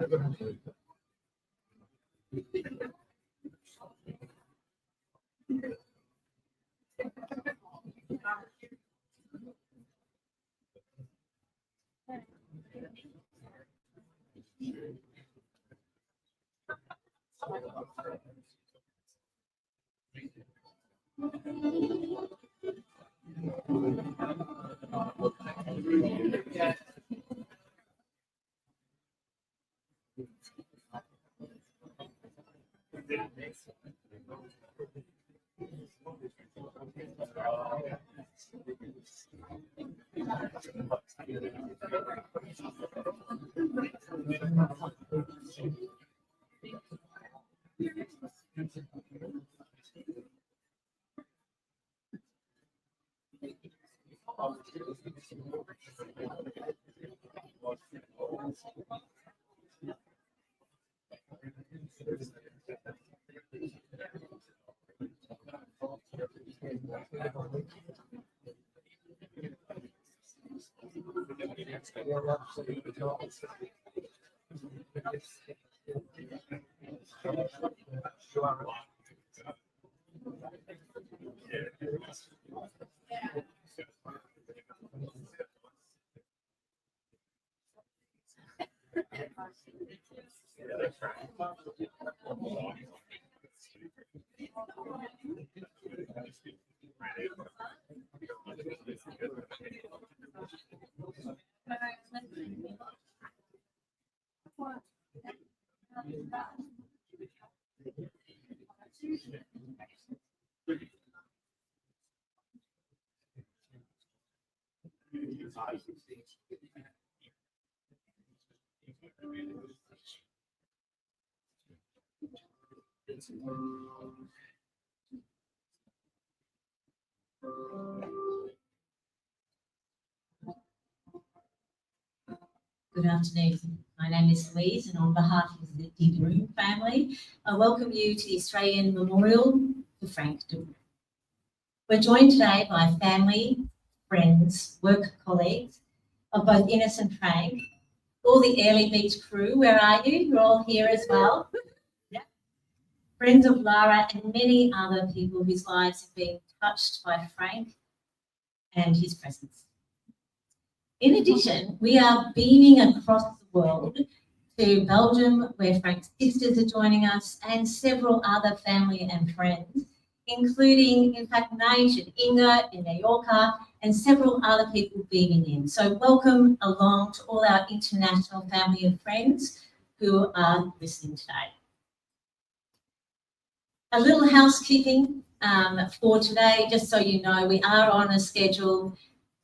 Good afternoon. My name is Louise, and on behalf of the Bruyn family, I welcome you to the Australian Memorial for Frank de Bruyn. We're joined today by family, friends, work colleagues of both Innes and Frank, all the Airlie Beach crew. Where are you? You're all here as well. Yeah. Friends of Lara and many other people whose lives have been touched by Frank and his presence. In addition, we are beaming across the world to Belgium, where Frank's sisters are joining us, and several other family and friends, including, in fact, Nage and Inga in Mallorca, and several other people beaming in. So welcome along to all our international family and friends who are listening today. A little housekeeping for today, just so you know, we are on a schedule.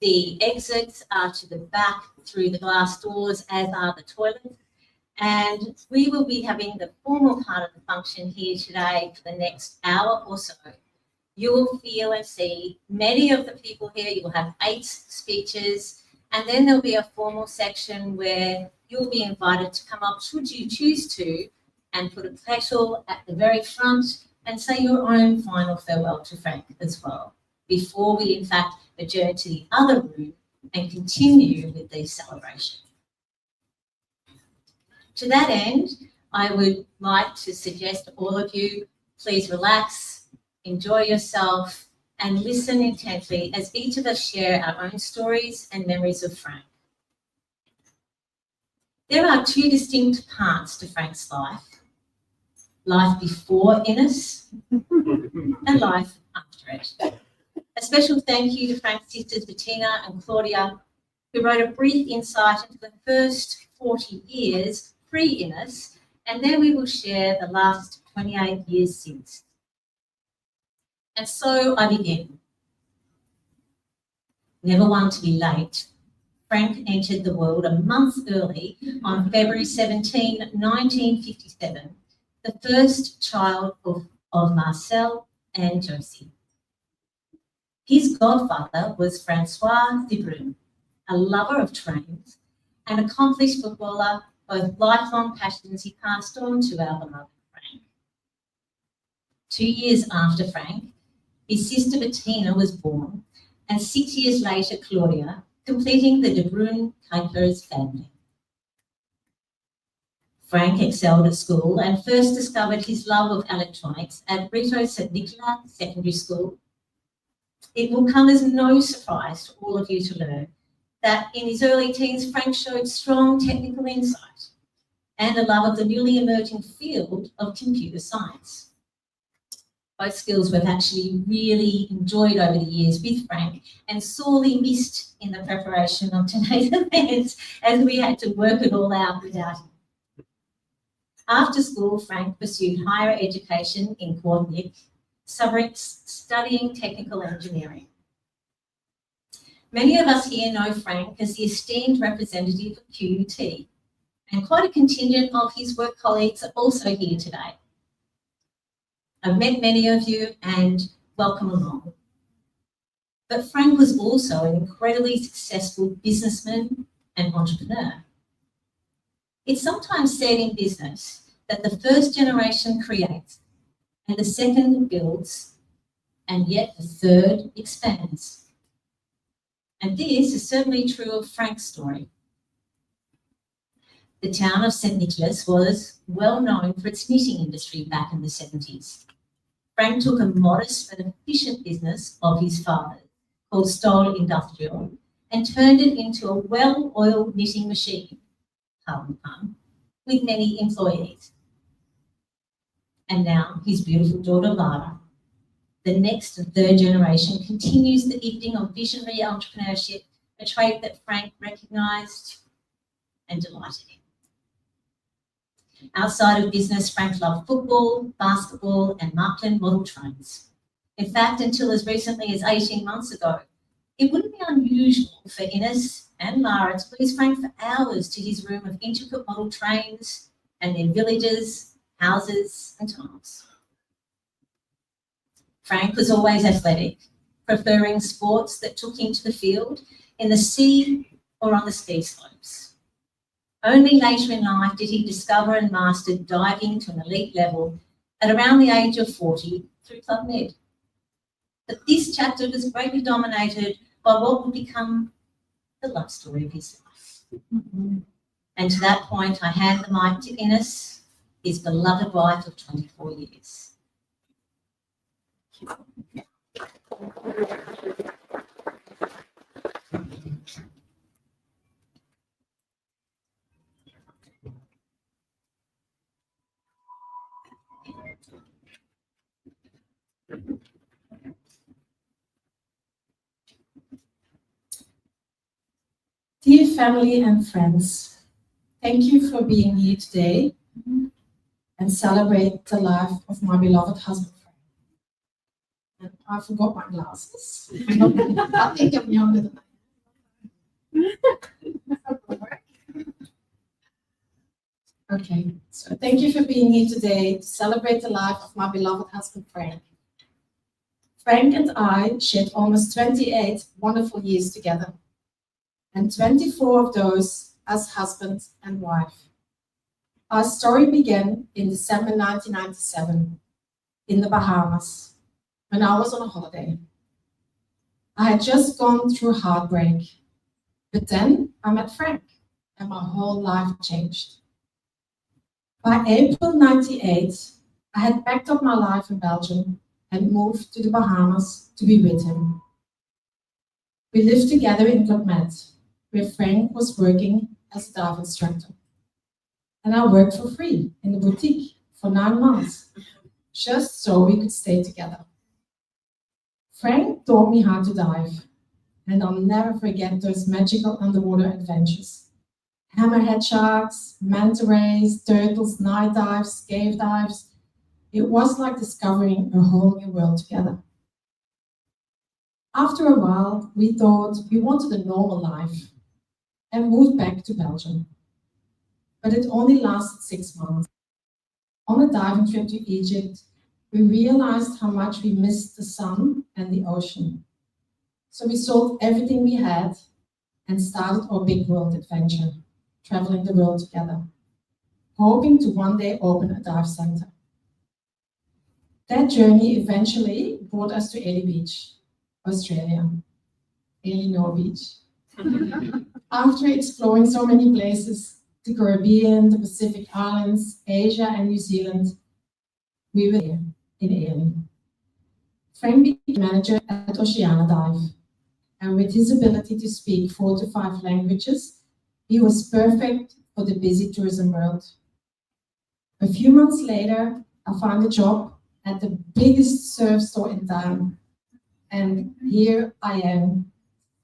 The exits are to the back through the glass doors, as are the toilets. And we will be having the formal part of the function here today for the next hour or so. You will feel and see many of the people here. You will have 8 speeches, and then there'll be a formal section where you'll be invited to come up, should you choose to, and put a petal at the very front and say your own final farewell to Frank as well, before we, in fact, adjourn to the other room and continue with the celebration. To that end, I would like to suggest to all of you, please relax, enjoy yourself, and listen intently as each of us share our own stories and memories of Frank. There are 2 distinct parts to Frank's life: life before Innes and life after it. A special thank you to Frank's sisters Bettina and Claudia, who wrote a brief insight into the first 40 years pre-Innes, and then we will share the last 28 years since. And so I begin. Never one to be late, Frank entered the world a month early on February 17, 1957, the first child of Marcel and Josie. His godfather was Francois de Bruyn, a lover of trains, an accomplished footballer, both lifelong passions he passed on to our beloved Frank. 2 years after Frank, his sister Bettina was born, and 6 years later Claudia, completing the de Bruyn Kuipers family. Frank excelled at school and first discovered his love of electronics at Brito St Nicola Secondary School. It will come as no surprise to all of you to learn that in his early teens, Frank showed strong technical insight and a love of the newly emerging field of computer science. Both skills we've actually really enjoyed over the years with Frank and sorely missed in the preparation of today's event as we had to work it all out without him. After school, Frank pursued higher education in Cornwall, studying technical engineering. Many of us here know Frank as the esteemed representative of QUT, and quite a contingent of his work colleagues are also here today. I've met many of you and welcome along. But Frank was also an incredibly successful businessman and entrepreneur. It's sometimes said in business that the first generation creates and the second builds, and yet the third expands. And this is certainly true of Frank's story. The town of St Nicholas was well known for its knitting industry back in the 70s. Frank took a modest but efficient business of his father called Stoll Industrial and turned it into a well-oiled knitting machine, pardon the pun, with many employees. And now his beautiful daughter Lara, the next and third generation, continues the gifting of visionary entrepreneurship, a trait that Frank recognised and delighted in. Outside of business, Frank loved football, basketball, and Markland model trains. In fact, until as recently as 18 months ago, it wouldn't be unusual for Ines and Lara to please Frank for hours to his room of intricate model trains and their villages, houses, and tunnels. Frank was always athletic, preferring sports that took him to the field, in the sea, or on the ski slopes. Only later in life did he discover and master diving to an elite level at around the age of 40 through Club Med. But this chapter was greatly dominated by what would become the love story of his life. And to that point, I hand the mic to Ines, his beloved wife of 24 years. Dear family and friends, thank you for being here today and celebrate the life of my beloved husband, Frank. And I forgot my glasses. I think I'm younger than I am. Okay, so thank you for being here today to celebrate the life of my beloved husband, Frank. Frank and I shared almost 28 wonderful years together, and 24 of those as husband and wife. Our story began in December 1997 in the Bahamas when I was on a holiday. I had just gone through heartbreak, but then I met Frank and my whole life changed. By April 98, I had packed up my life in Belgium and moved to the Bahamas to be with him. We lived together in Club Med, where Frank was working as a dive instructor. And I worked for free in the boutique for 9 months, just so we could stay together. Frank taught me how to dive, and I'll never forget those magical underwater adventures. Hammerhead sharks, manta rays, turtles, night dives, cave dives. It was like discovering a whole new world together. After a while, we thought we wanted a normal life and moved back to Belgium. But it only lasted 6 months. On a diving trip to Egypt, we realized how much we missed the sun and the ocean. So we sold everything we had and started our big world adventure, traveling the world together, hoping to one day open a dive center. That journey eventually brought us to Ailey Beach, Australia. Ailey No Beach. After exploring so many places, the Caribbean, the Pacific Islands, Asia, and New Zealand. We were there in Italy. Frank became manager at Oceana Dive, and with his ability to speak 4 to 5 languages, he was perfect for the busy tourism world. A few months later, I found a job at the biggest surf store in town, and here I am,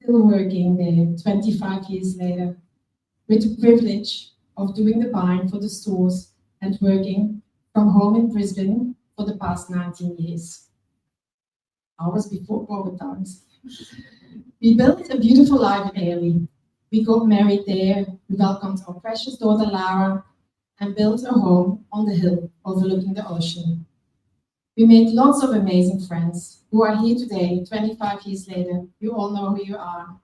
still working there 25 years later, with the privilege of doing the buying for the stores and working from home in Brisbane for the past 19 years. I was before COVID times. We built a beautiful life in Airlie. We got married there, we welcomed our precious daughter Lara, and built a home on the hill overlooking the ocean. We made lots of amazing friends who are here today, 25 years later. You all know who you are.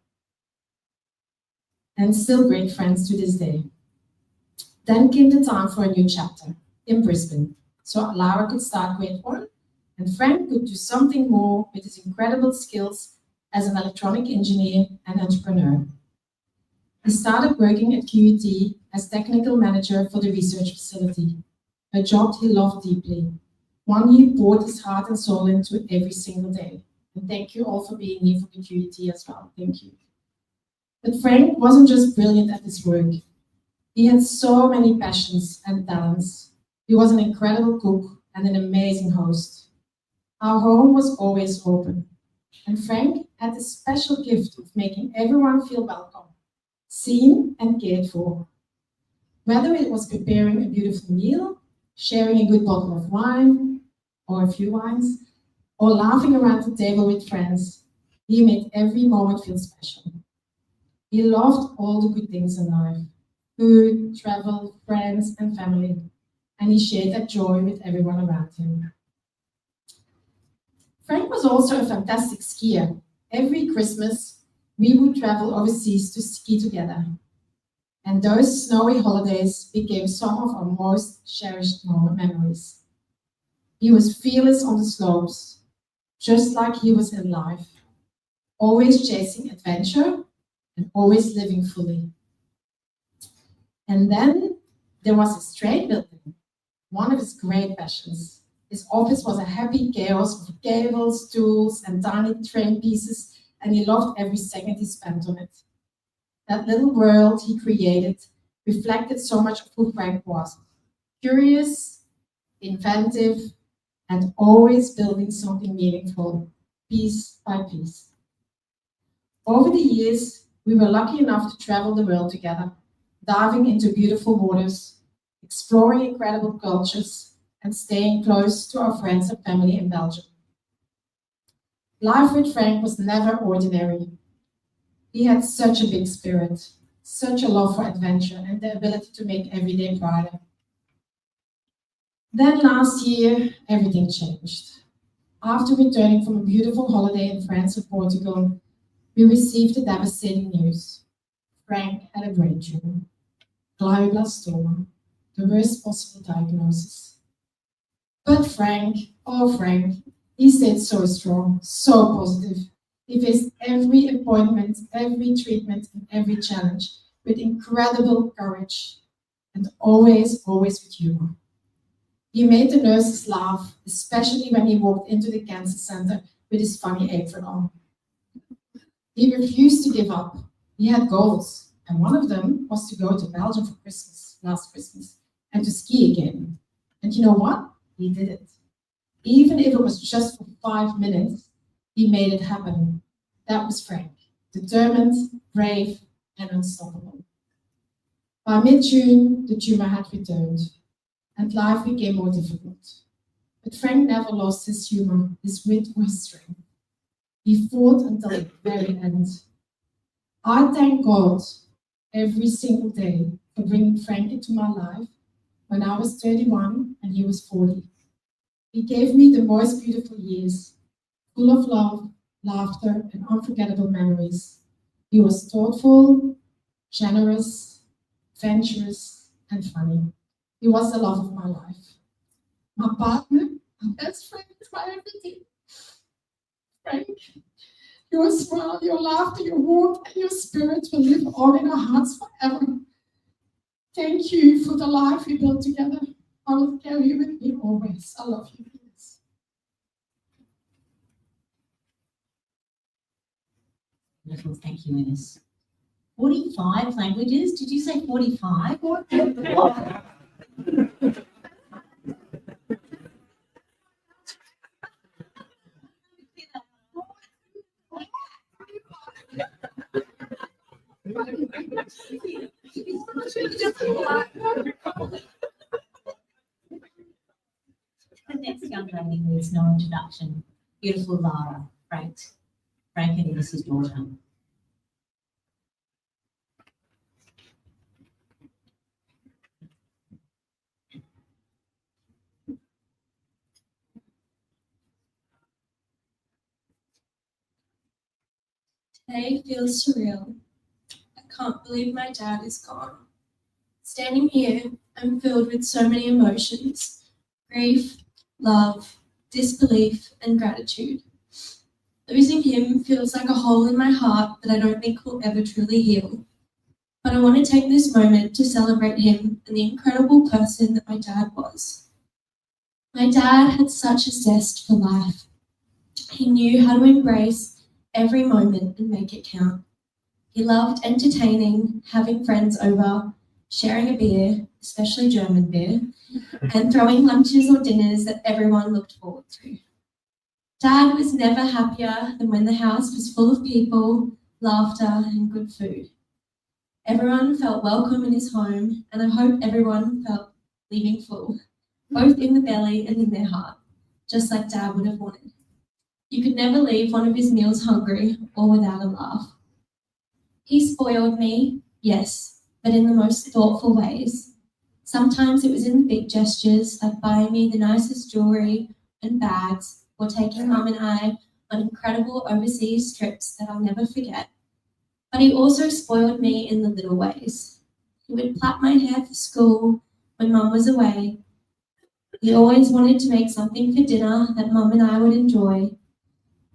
And still great friends to this day. Then came the time for a new chapter in Brisbane. So Lara could start grade 1, and Frank could do something more with his incredible skills as an electronic engineer and entrepreneur. He started working at QUT as technical manager for the research facility, a job he loved deeply, one he poured his heart and soul into every single day. And thank you all for being here for the QUT as well. Thank you. But Frank wasn't just brilliant at his work. He had so many passions and talents. He was an incredible cook and an amazing host. Our home was always open, and Frank had the special gift of making everyone feel welcome, seen and cared for. Whether it was preparing a beautiful meal, sharing a good bottle of wine, or a few wines, or laughing around the table with friends, he made every moment feel special. He loved all the good things in life, food, travel, friends, and family, and he shared that joy with everyone around him. Frank was also a fantastic skier. Every Christmas, we would travel overseas to ski together. And those snowy holidays became some of our most cherished memories. He was fearless on the slopes, just like he was in life, always chasing adventure and always living fully. And then there was his train building, one of his great passions. His office was a happy chaos of cables, tools, and tiny train pieces, and he loved every second he spent on it. That little world he created reflected so much of who Frank was. Curious, inventive, and always building something meaningful, piece by piece. Over the years, we were lucky enough to travel the world together, diving into beautiful waters, exploring incredible cultures, and staying close to our friends and family in Belgium. Life with Frank was never ordinary. He had such a big spirit, such a love for adventure, and the ability to make every day brighter. Then last year, everything changed. After returning from a beautiful holiday in France and Portugal, we received the devastating news. Frank had a brain tumor, glioblastoma, the worst possible diagnosis. But Frank, oh Frank, he stayed so strong, so positive. He faced every appointment, every treatment, and every challenge with incredible courage and always with humor. He made the nurses laugh, especially when he walked into the cancer center with his funny apron on. He refused to give up. He had goals, and one of them was to go to Belgium for Christmas, last Christmas, and to ski again. And you know what? He did it. Even if it was just for 5 minutes, he made it happen. That was Frank, determined, brave, and unstoppable. By mid-June, the tumor had returned, and life became more difficult. But Frank never lost his humor, his wit, or his strength. He fought until the very end. I thank God every single day for bringing Frank into my life when I was 31 and he was 40. He gave me the most beautiful years, full of love, laughter, and unforgettable memories. He was thoughtful, generous, adventurous, and funny. He was the love of my life. My partner, my best friend, my everything. Frank, your smile, your laughter, your warmth, and your spirit will live on in our hearts forever. Thank you for the life we built together. I will carry you with me always. I love you. Yes. Wonderful, thank you, Ines. 45 languages? Did you say 45? What? The next young lady needs no introduction. Beautiful Lara, Frank and Ines's daughter. Today feels surreal. I can't believe my dad is gone. Standing here, I'm filled with so many emotions: grief, love, disbelief, and gratitude. Losing him feels like a hole in my heart that I don't think will ever truly heal. But I want to take this moment to celebrate him and the incredible person that my dad was. My dad had such a zest for life. He knew how to embrace every moment and make it count. He loved entertaining, having friends over, sharing a beer, especially German beer, and throwing lunches or dinners that everyone looked forward to. Dad was never happier than when the house was full of people, laughter, and good food. Everyone felt welcome in his home, and I hope everyone felt leaving full, both in the belly and in their heart, just like Dad would have wanted. You could never leave one of his meals hungry or without a laugh. He spoiled me, yes, but in the most thoughtful ways. Sometimes it was in the big gestures, like buying me the nicest jewellery and bags, or taking Mum and I on incredible overseas trips that I'll never forget. But he also spoiled me in the little ways. He would plait my hair for school when Mum was away. He always wanted to make something for dinner that Mum and I would enjoy.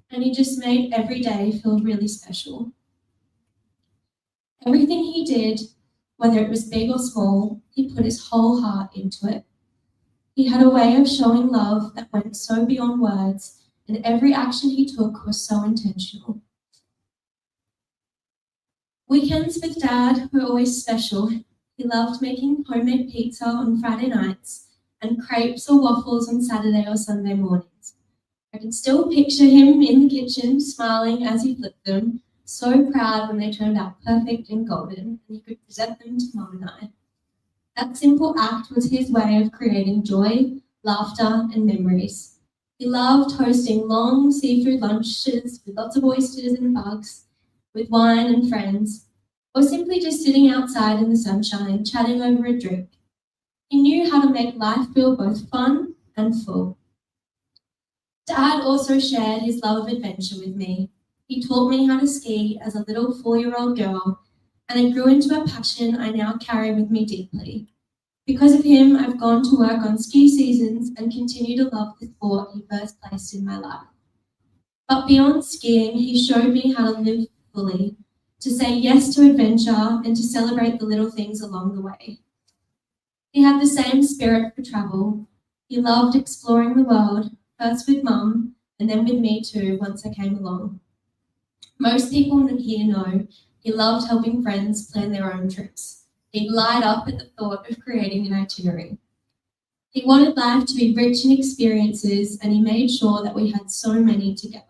And he just made every day feel really special. Everything he did, whether it was big or small, he put his whole heart into it. He had a way of showing love that went so beyond words, and every action he took was so intentional. Weekends with Dad were always special. He loved making homemade pizza on Friday nights and crepes or waffles on Saturday or Sunday mornings. I can still picture him in the kitchen smiling as he flipped them, so proud when they turned out perfect and golden, and he could present them to Mum and I. That simple act was his way of creating joy, laughter, and memories. He loved hosting long seafood lunches with lots of oysters and bugs, with wine and friends, or simply just sitting outside in the sunshine, chatting over a drink. He knew how to make life feel both fun and full. Dad also shared his love of adventure with me. He taught me how to ski as a little 4-year-old girl, and it grew into a passion I now carry with me deeply. Because of him, I've gone to work on ski seasons and continue to love the sport he first placed in my life. But beyond skiing, he showed me how to live fully, to say yes to adventure and to celebrate the little things along the way. He had the same spirit for travel. He loved exploring the world, first with Mum and then with me too once I came along. Most people here know he loved helping friends plan their own trips. He'd light up at the thought of creating an itinerary. He wanted life to be rich in experiences, and he made sure that we had so many together.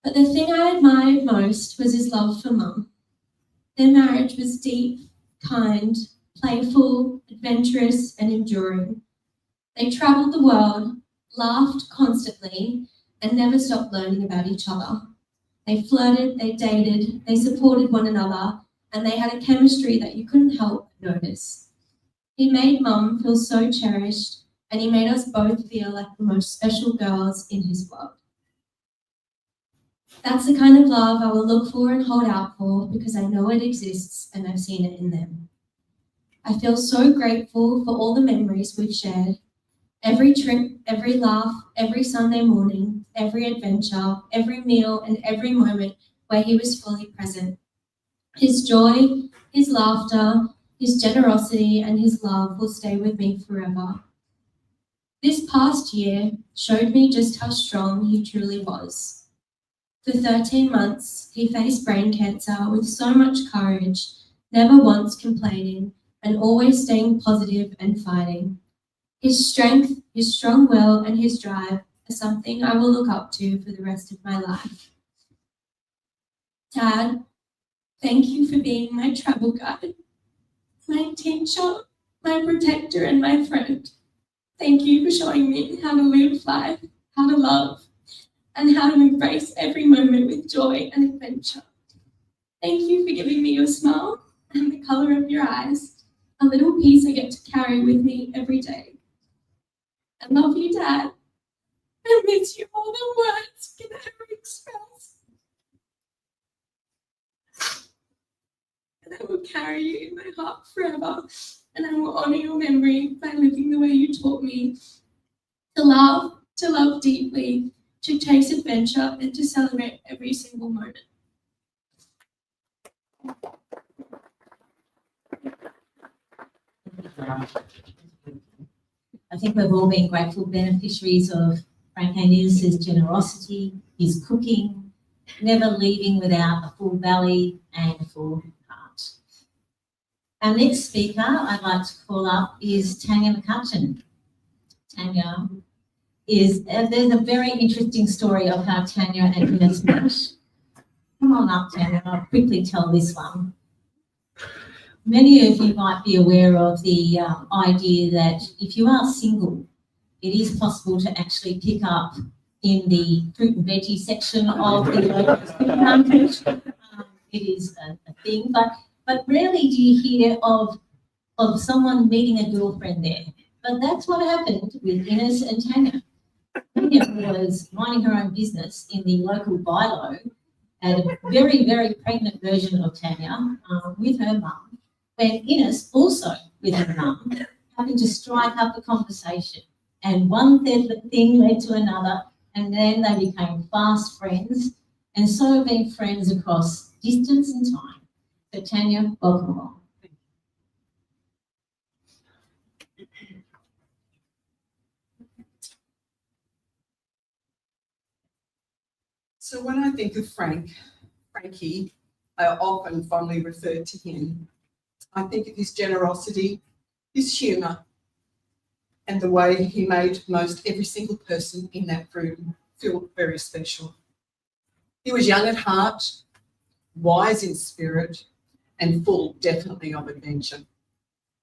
But the thing I admired most was his love for Mum. Their marriage was deep, kind, playful, adventurous, and enduring. They travelled the world, laughed constantly, and never stopped learning about each other. They flirted, they dated, they supported one another, and they had a chemistry that you couldn't help but notice. He made Mum feel so cherished, and he made us both feel like the most special girls in his world. That's the kind of love I will look for and hold out for, because I know it exists and I've seen it in them. I feel so grateful for all the memories we've shared. Every trip, every laugh, every Sunday morning, every adventure, every meal, and every moment where he was fully present. His joy, his laughter, His generosity and his love will stay with me forever. This past year showed me just how strong he truly was. For 13 months, he faced brain cancer with so much courage, never once complaining, and always staying positive and fighting. His strength, his strong will, and his drive are something I will look up to for the rest of my life. Dad, thank you for being my travel guide, my teacher, my protector, and my friend. Thank you for showing me how to live life, how to love, and how to embrace every moment with joy and adventure. Thank you for giving me your smile and the colour of your eyes, a little piece I get to carry with me every day. I love you, Dad. I miss you more than words can ever express. And I will carry you in my heart forever, and I will honour your memory by living the way you taught me to love deeply, to chase adventure, and to celebrate every single moment. I think we've all been grateful beneficiaries of Frank Annis's generosity, his cooking, never leaving without a full belly and a full heart. Our next speaker I'd like to call up is Tanya McCutcheon. Tanya is, there's a very interesting story of how Tanya and Innes met. Come on up, Tanya, I'll quickly tell this one. Many of you might be aware of the idea that if you are single, it is possible to actually pick up in the fruit and veggie section of the local supermarket. It is a thing, but rarely do you hear of someone meeting a girlfriend there. But that's what happened with Innes and Tanya. Tanya was minding her own business in the local bylaw, and a very, very pregnant version of Tanya with her mum, when Innes, also with her mum, happened to strike up a conversation. And one thing led to another, and then they became fast friends, and so have been friends across distance and time. So Tanya, welcome along. So when I think of Frankie, I often fondly refer to him. I think of his generosity, his humour, and the way he made most every single person in that room feel very special. He was young at heart, wise in spirit, and full, definitely, of adventure.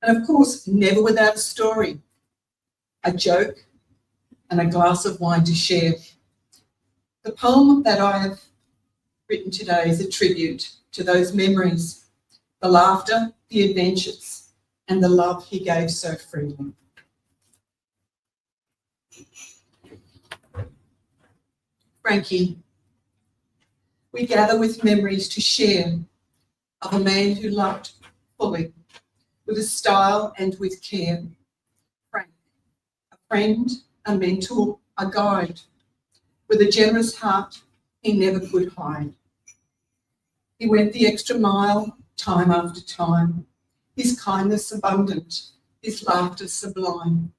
And of course, never without a story, a joke, and a glass of wine to share. The poem that I have written today is a tribute to those memories, the laughter, the adventures, and the love he gave so freely. Frankie, we gather with memories to share of a man who loved fully, with a style and with care. Frank, a friend, a mentor, a guide, with a generous heart he never could hide. He went the extra mile, time after time, his kindness abundant, his laughter sublime.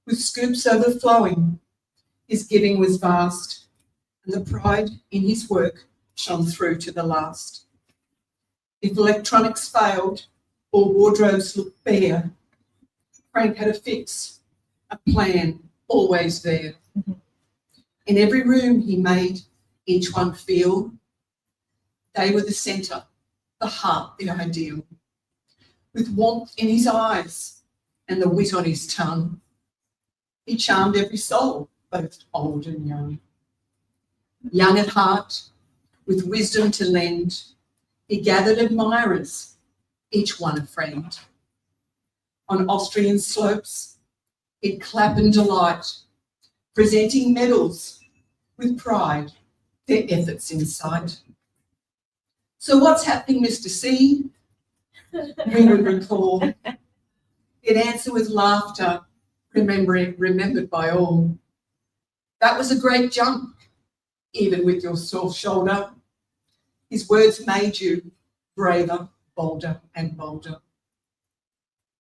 With scoops overflowing, his giving was vast, and the pride in his work shone through to the last. If electronics failed or wardrobes looked bare, Frank had a fix, a plan, always there. In every room he made each one feel they were the centre, the heart, the ideal. With warmth in his eyes and the wit on his tongue, he charmed every soul, both old and young. Young at heart, with wisdom to lend, he gathered admirers, each one a friend. On Austrian slopes, he'd clap in delight, presenting medals with pride, their efforts in sight. So what's happening, Mr. C? We would recall. He'd answer with laughter, remembered by all. That was a great jump, even with your sore shoulder. His words made you braver, bolder and bolder.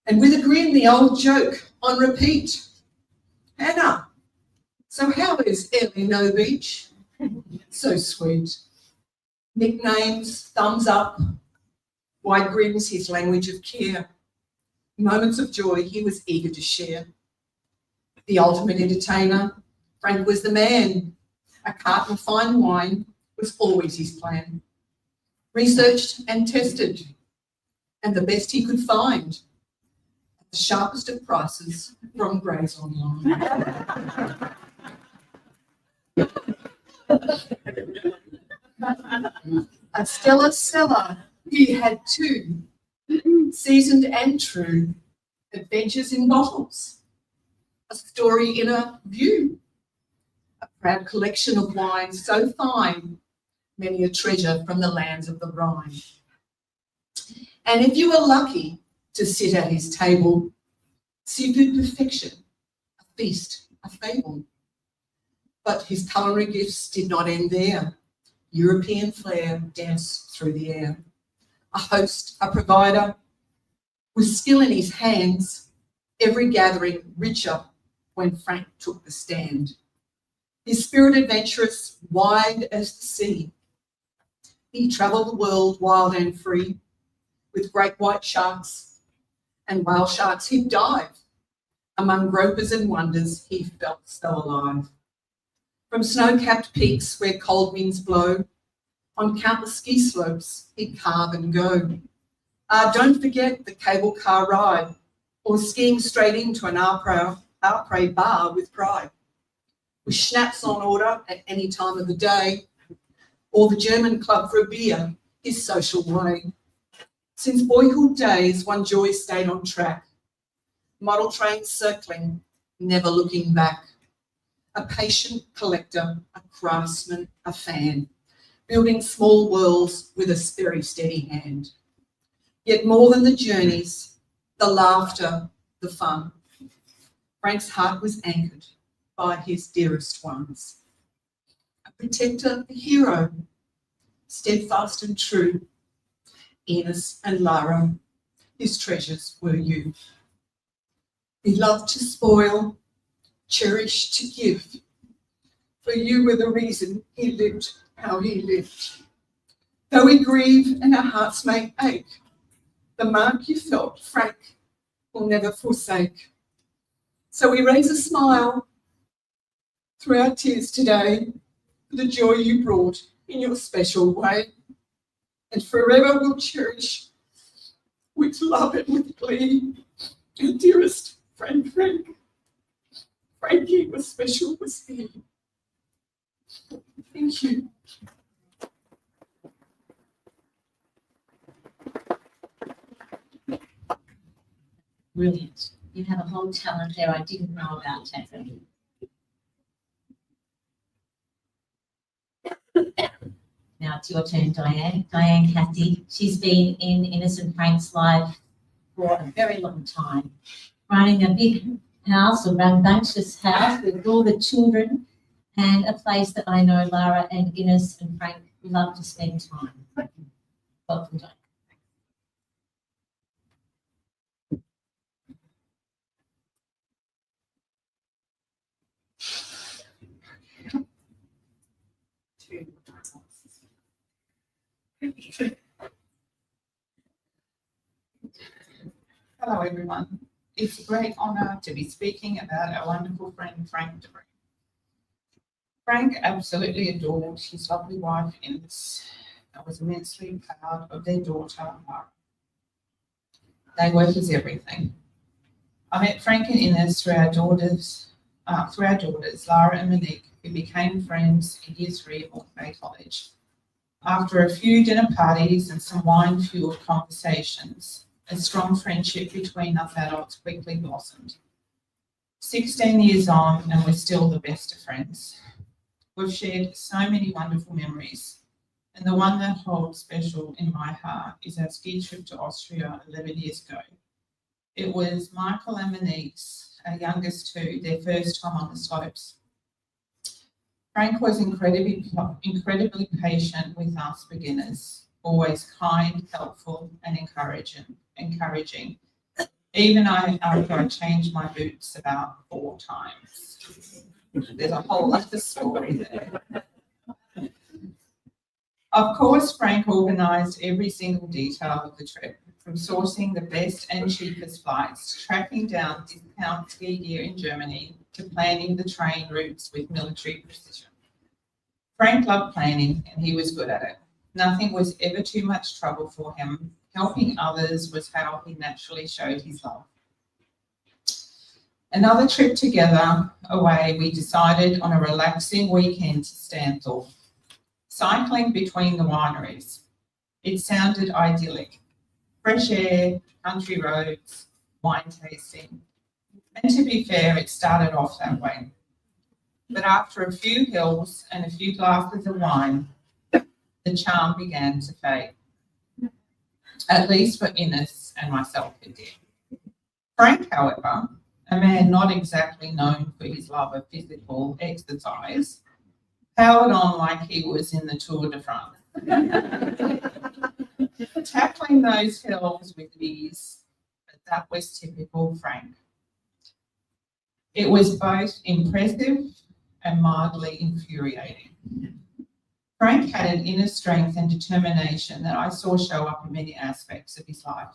And with a grin, the old joke on repeat. Hannah, so how is Ellie No Beach? So sweet. Nicknames, thumbs up, wide grins, his language of care. Moments of joy he was eager to share. The ultimate entertainer, Frank was the man. A carton of fine wine was always his plan. Researched and tested, and the best he could find. At the sharpest of prices from Gray's Online. A stellar seller, he had two, seasoned and true, adventures in bottles, a story in a view, a proud collection of wines so fine, many a treasure from the lands of the Rhine. And if you were lucky to sit at his table, seafood perfection, a feast, a fable. But his culinary gifts did not end there. European flair danced through the air. A host, a provider, with skill in his hands, every gathering richer when Frank took the stand. His spirit adventurous, wide as the sea. He travelled the world wild and free, with great white sharks and whale sharks he'd dive. Among gropers and wonders he felt so alive. From snow-capped peaks where cold winds blow, on countless ski slopes he'd carve and go. Don't forget the cable car ride, or skiing straight into an Arpray bar with pride. With schnapps on order at any time of the day, or the German club for a beer, his social way. Since boyhood days, one joy stayed on track. Model trains circling, never looking back. A patient collector, a craftsman, a fan, building small worlds with a very steady hand. Yet more than the journeys, the laughter, the fun, Frank's heart was anchored by his dearest ones. A protector, a hero, steadfast and true. Enos and Lara, his treasures were you. He loved to spoil, cherished to give. For you were the reason he lived how he lived. Though we grieve and our hearts may ache, the mark you felt, Frank, will never forsake. So we raise a smile through our tears today for the joy you brought in your special way. And forever we'll cherish with love and with glee our dearest friend Frank. Frankie was special, was he. Thank you. Brilliant. You have a whole talent there I didn't know about, Tiffany. Now it's your turn, Diane. Diane Cathy. She's been in Innocent Frank's life for a very long time, running a big house, a rambunctious house with all the children, and a place that I know Lara and Ines and Frank love to spend time. Welcome, Diane. Hello everyone. It's a great honour to be speaking about our wonderful friend Frank de Bruyn. Frank absolutely adored his lovely wife Ines and was immensely proud of their daughter Lara. They were his everything. I met Frank and Ines through our daughters Lara and Monique, who became friends in Year 3 at Montgomery College. After a few dinner parties and some wine-fueled conversations, a strong friendship between us adults quickly blossomed. 16 years on and we're still the best of friends. We've shared so many wonderful memories, and the one that holds special in my heart is our ski trip to Austria 11 years ago. It was Michael and Monique's, our youngest two, their first time on the slopes. Frank was incredibly patient with us beginners, always kind, helpful and encouraging. even after I changed my boots about 4 times. There's a whole other story there. Of course, Frank organised every single detail of the trip, from sourcing the best and cheapest flights, to tracking down discount ski gear in Germany, to planning the train routes with military precision. Frank loved planning and he was good at it. Nothing was ever too much trouble for him. Helping others was how he naturally showed his love. Another trip together away, we decided on a relaxing weekend to Stanthorpe, cycling between the wineries. It sounded idyllic. Fresh air, country roads, wine tasting. And to be fair, it started off that way. But after a few hills and a few glasses of wine, the charm began to fade. At least for Ines and myself it did. Frank, however, a man not exactly known for his love of physical exercise, powered on like he was in the Tour de France. Tackling those hills with ease, but that was typical Frank. It was both impressive and mildly infuriating. Frank had an inner strength and determination that I saw show up in many aspects of his life.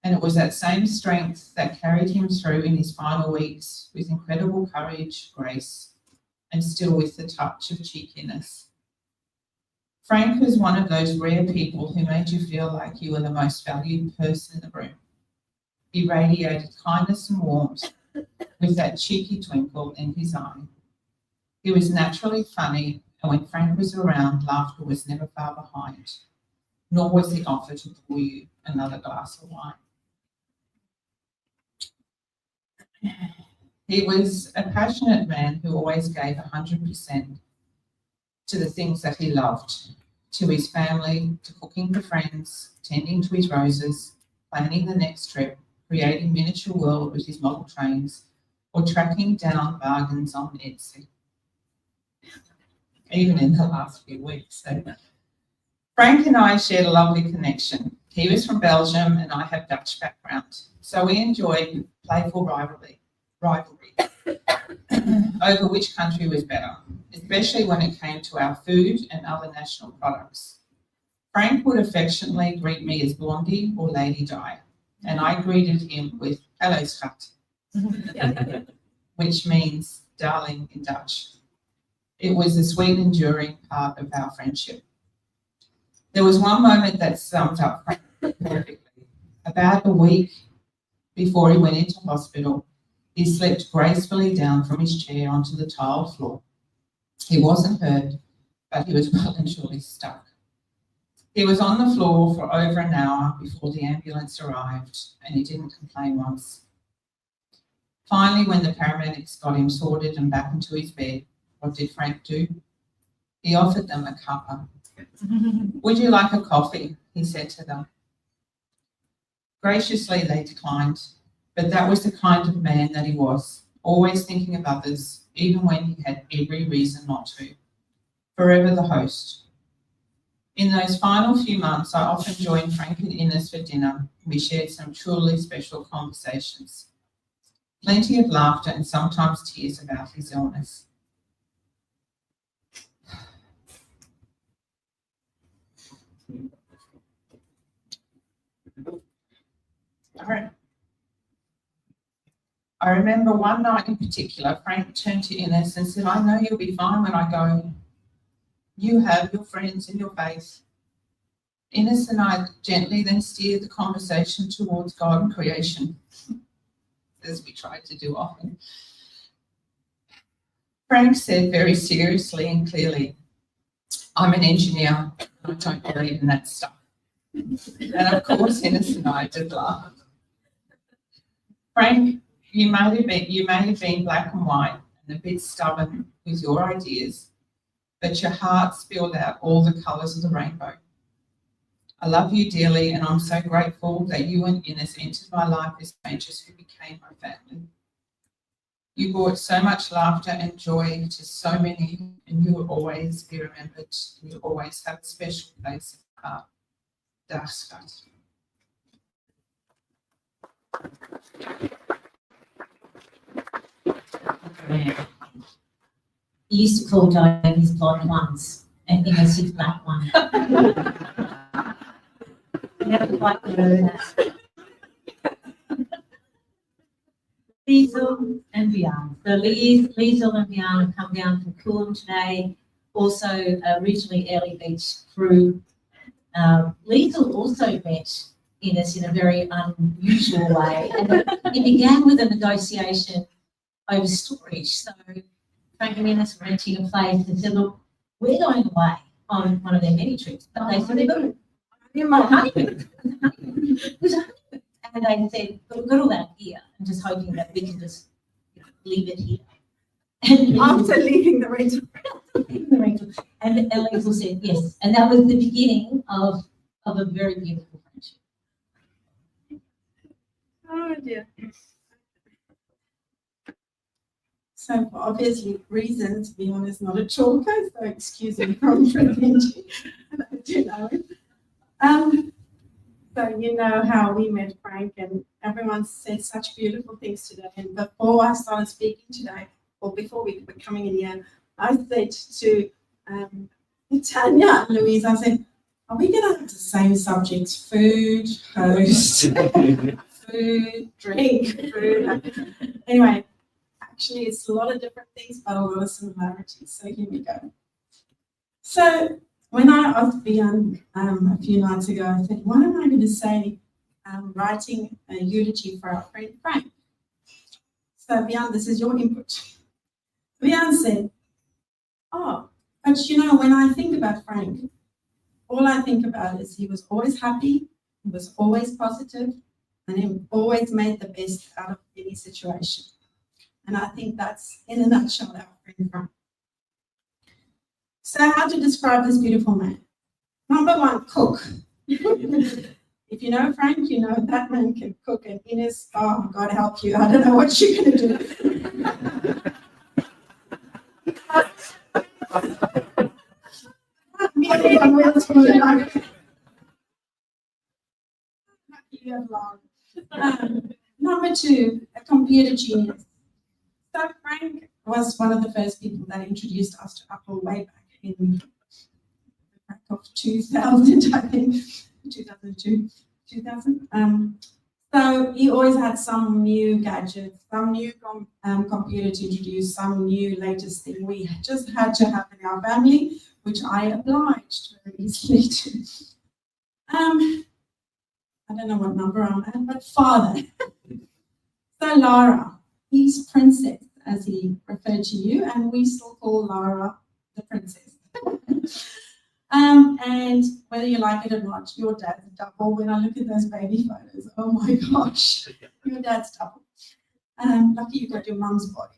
And it was that same strength that carried him through in his final weeks with incredible courage, grace, and still with the touch of cheekiness. Frank was one of those rare people who made you feel like you were the most valued person in the room. He radiated kindness and warmth with that cheeky twinkle in his eye. He was naturally funny, and when Frank was around, laughter was never far behind, nor was the offer to pour you another glass of wine. He was a passionate man who always gave 100% to the things that he loved, to his family, to cooking for friends, tending to his roses, planning the next trip, creating miniature world with his model trains, or tracking down bargains on Etsy. Even in the last few weeks. So Frank and I shared a lovely connection. He was from Belgium and I have Dutch background. So we enjoyed playful rivalry over which country was better, especially when it came to our food and other national products. Frank would affectionately greet me as Blondie or Lady Di, and I greeted him with "Hello, schat," which means darling in Dutch. It was a sweet, enduring part of our friendship. There was one moment that summed up Frank perfectly. About a week before he went into hospital, he slipped gracefully down from his chair onto the tiled floor. He wasn't hurt, but he was well and truly stuck. He was on the floor for over an hour before the ambulance arrived, and he didn't complain once. Finally, when the paramedics got him sorted and back into his bed, what did Frank do? He offered them a cuppa. "Would you like a coffee?" he said to them. Graciously, they declined, but that was the kind of man that he was, always thinking of others, even when he had every reason not to. Forever the host. In those final few months, I often joined Frank and Ines for dinner. We shared some truly special conversations. Plenty of laughter and sometimes tears about his illness. All right. I remember one night in particular, Frank turned to Ines and said, "I know you'll be fine when I go. You have your friends and your faith." Ines and I gently then steered the conversation towards God and creation, as we tried to do often. Frank said very seriously and clearly, "I'm an engineer, and I don't believe in that stuff." And of course, Ines and I did laugh. Frank, you may have been black and white and a bit stubborn with your ideas, but your heart spilled out all the colours of the rainbow. I love you dearly, and I'm so grateful that you and Ines entered my life as strangers who became my family. You brought so much laughter and joy to so many, and you will always be remembered. You always have a special place in my heart. Dag schat. He used to call Diane his blonde ones and Ines his black one. Never quite learned that. Liesl and Bjorn. So Liesl and Bjorn have come down from Coolum today, also originally Early Beach crew. Liesl also met Ines in a very unusual way, and it began with a negotiation over storage. So Frank and Ines were renting a place and said, look, we're going away on one of their many trips. But they said, they've got a honeymoon. And they said, but we've got all that here, and just hoping that we can just leave it here. And After leaving the rental. and Liesl said yes. And that was the beginning of a very beautiful friendship. Oh dear. So for obvious reasons, Bjorn is not a talker, so excuse me from pretending that I do know him. So you know how we met Frank, and everyone said such beautiful things today. And before I started speaking today, or before we were coming in here, I said to Tanya and Louise, I said, are we going to have the same subjects? Food, host, food, drink, food. Anyway, actually it's a lot of different things, but a lot of similarities. So here we go. So when I asked Bjorn a few nights ago, I said, what am I going to say writing a eulogy for our friend Frank? So Bjorn, this is your input. Bjorn said, oh, but you know, when I think about Frank, all I think about is he was always happy, he was always positive, and he always made the best out of any situation. And I think that's, in a nutshell, our friend Frank. So how to describe this beautiful man? Number one, cook. If you know Frank, you know that man can cook. And Ines, oh, God help you, I don't know what you're going to do. Number two, a computer genius. So Frank was one of the first people that introduced us to Apple way back in of 2000, I think, 2002, 2000. So he always had some new gadget, some new computer to introduce, some new latest thing we just had to have in our family, which I obliged very easily to. I don't know what number I'm at, but father. So Lara, he's princess, as he referred to you, and we still call Lara the princess. And whether you like it or not, your dad's double. When I look at those baby photos, oh my gosh, your dad's double. Lucky you got your mum's body.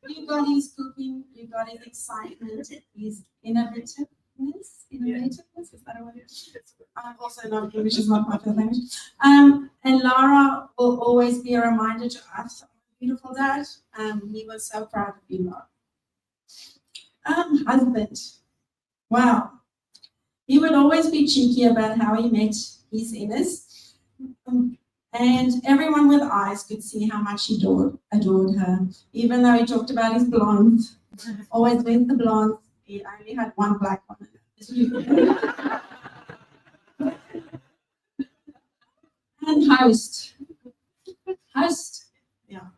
You got his cooking, you got his excitement, his innovativeness, is that a word? I'm also not English, is not my first language. And Lara will always be a reminder to us, beautiful dad. He was so proud of you, Lara. Husband, wow. He would always be cheeky about how he met his Ines. And everyone with eyes could see how much he adored her. Even though he talked about his blondes, always with the blondes, he only had one black one. And host, yeah.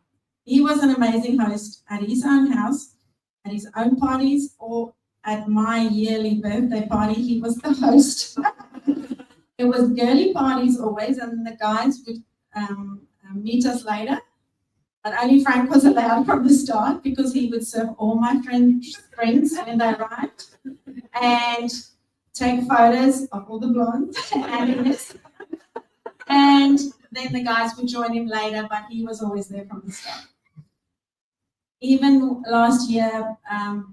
He was an amazing host at his own house, at his own parties, or at my yearly birthday party, he was the host. It was girly parties always, and the guys would meet us later. But only Frank was allowed from the start because he would serve all my friends when they arrived and take photos of all the blondes and then the guys would join him later, but he was always there from the start. Even last year, at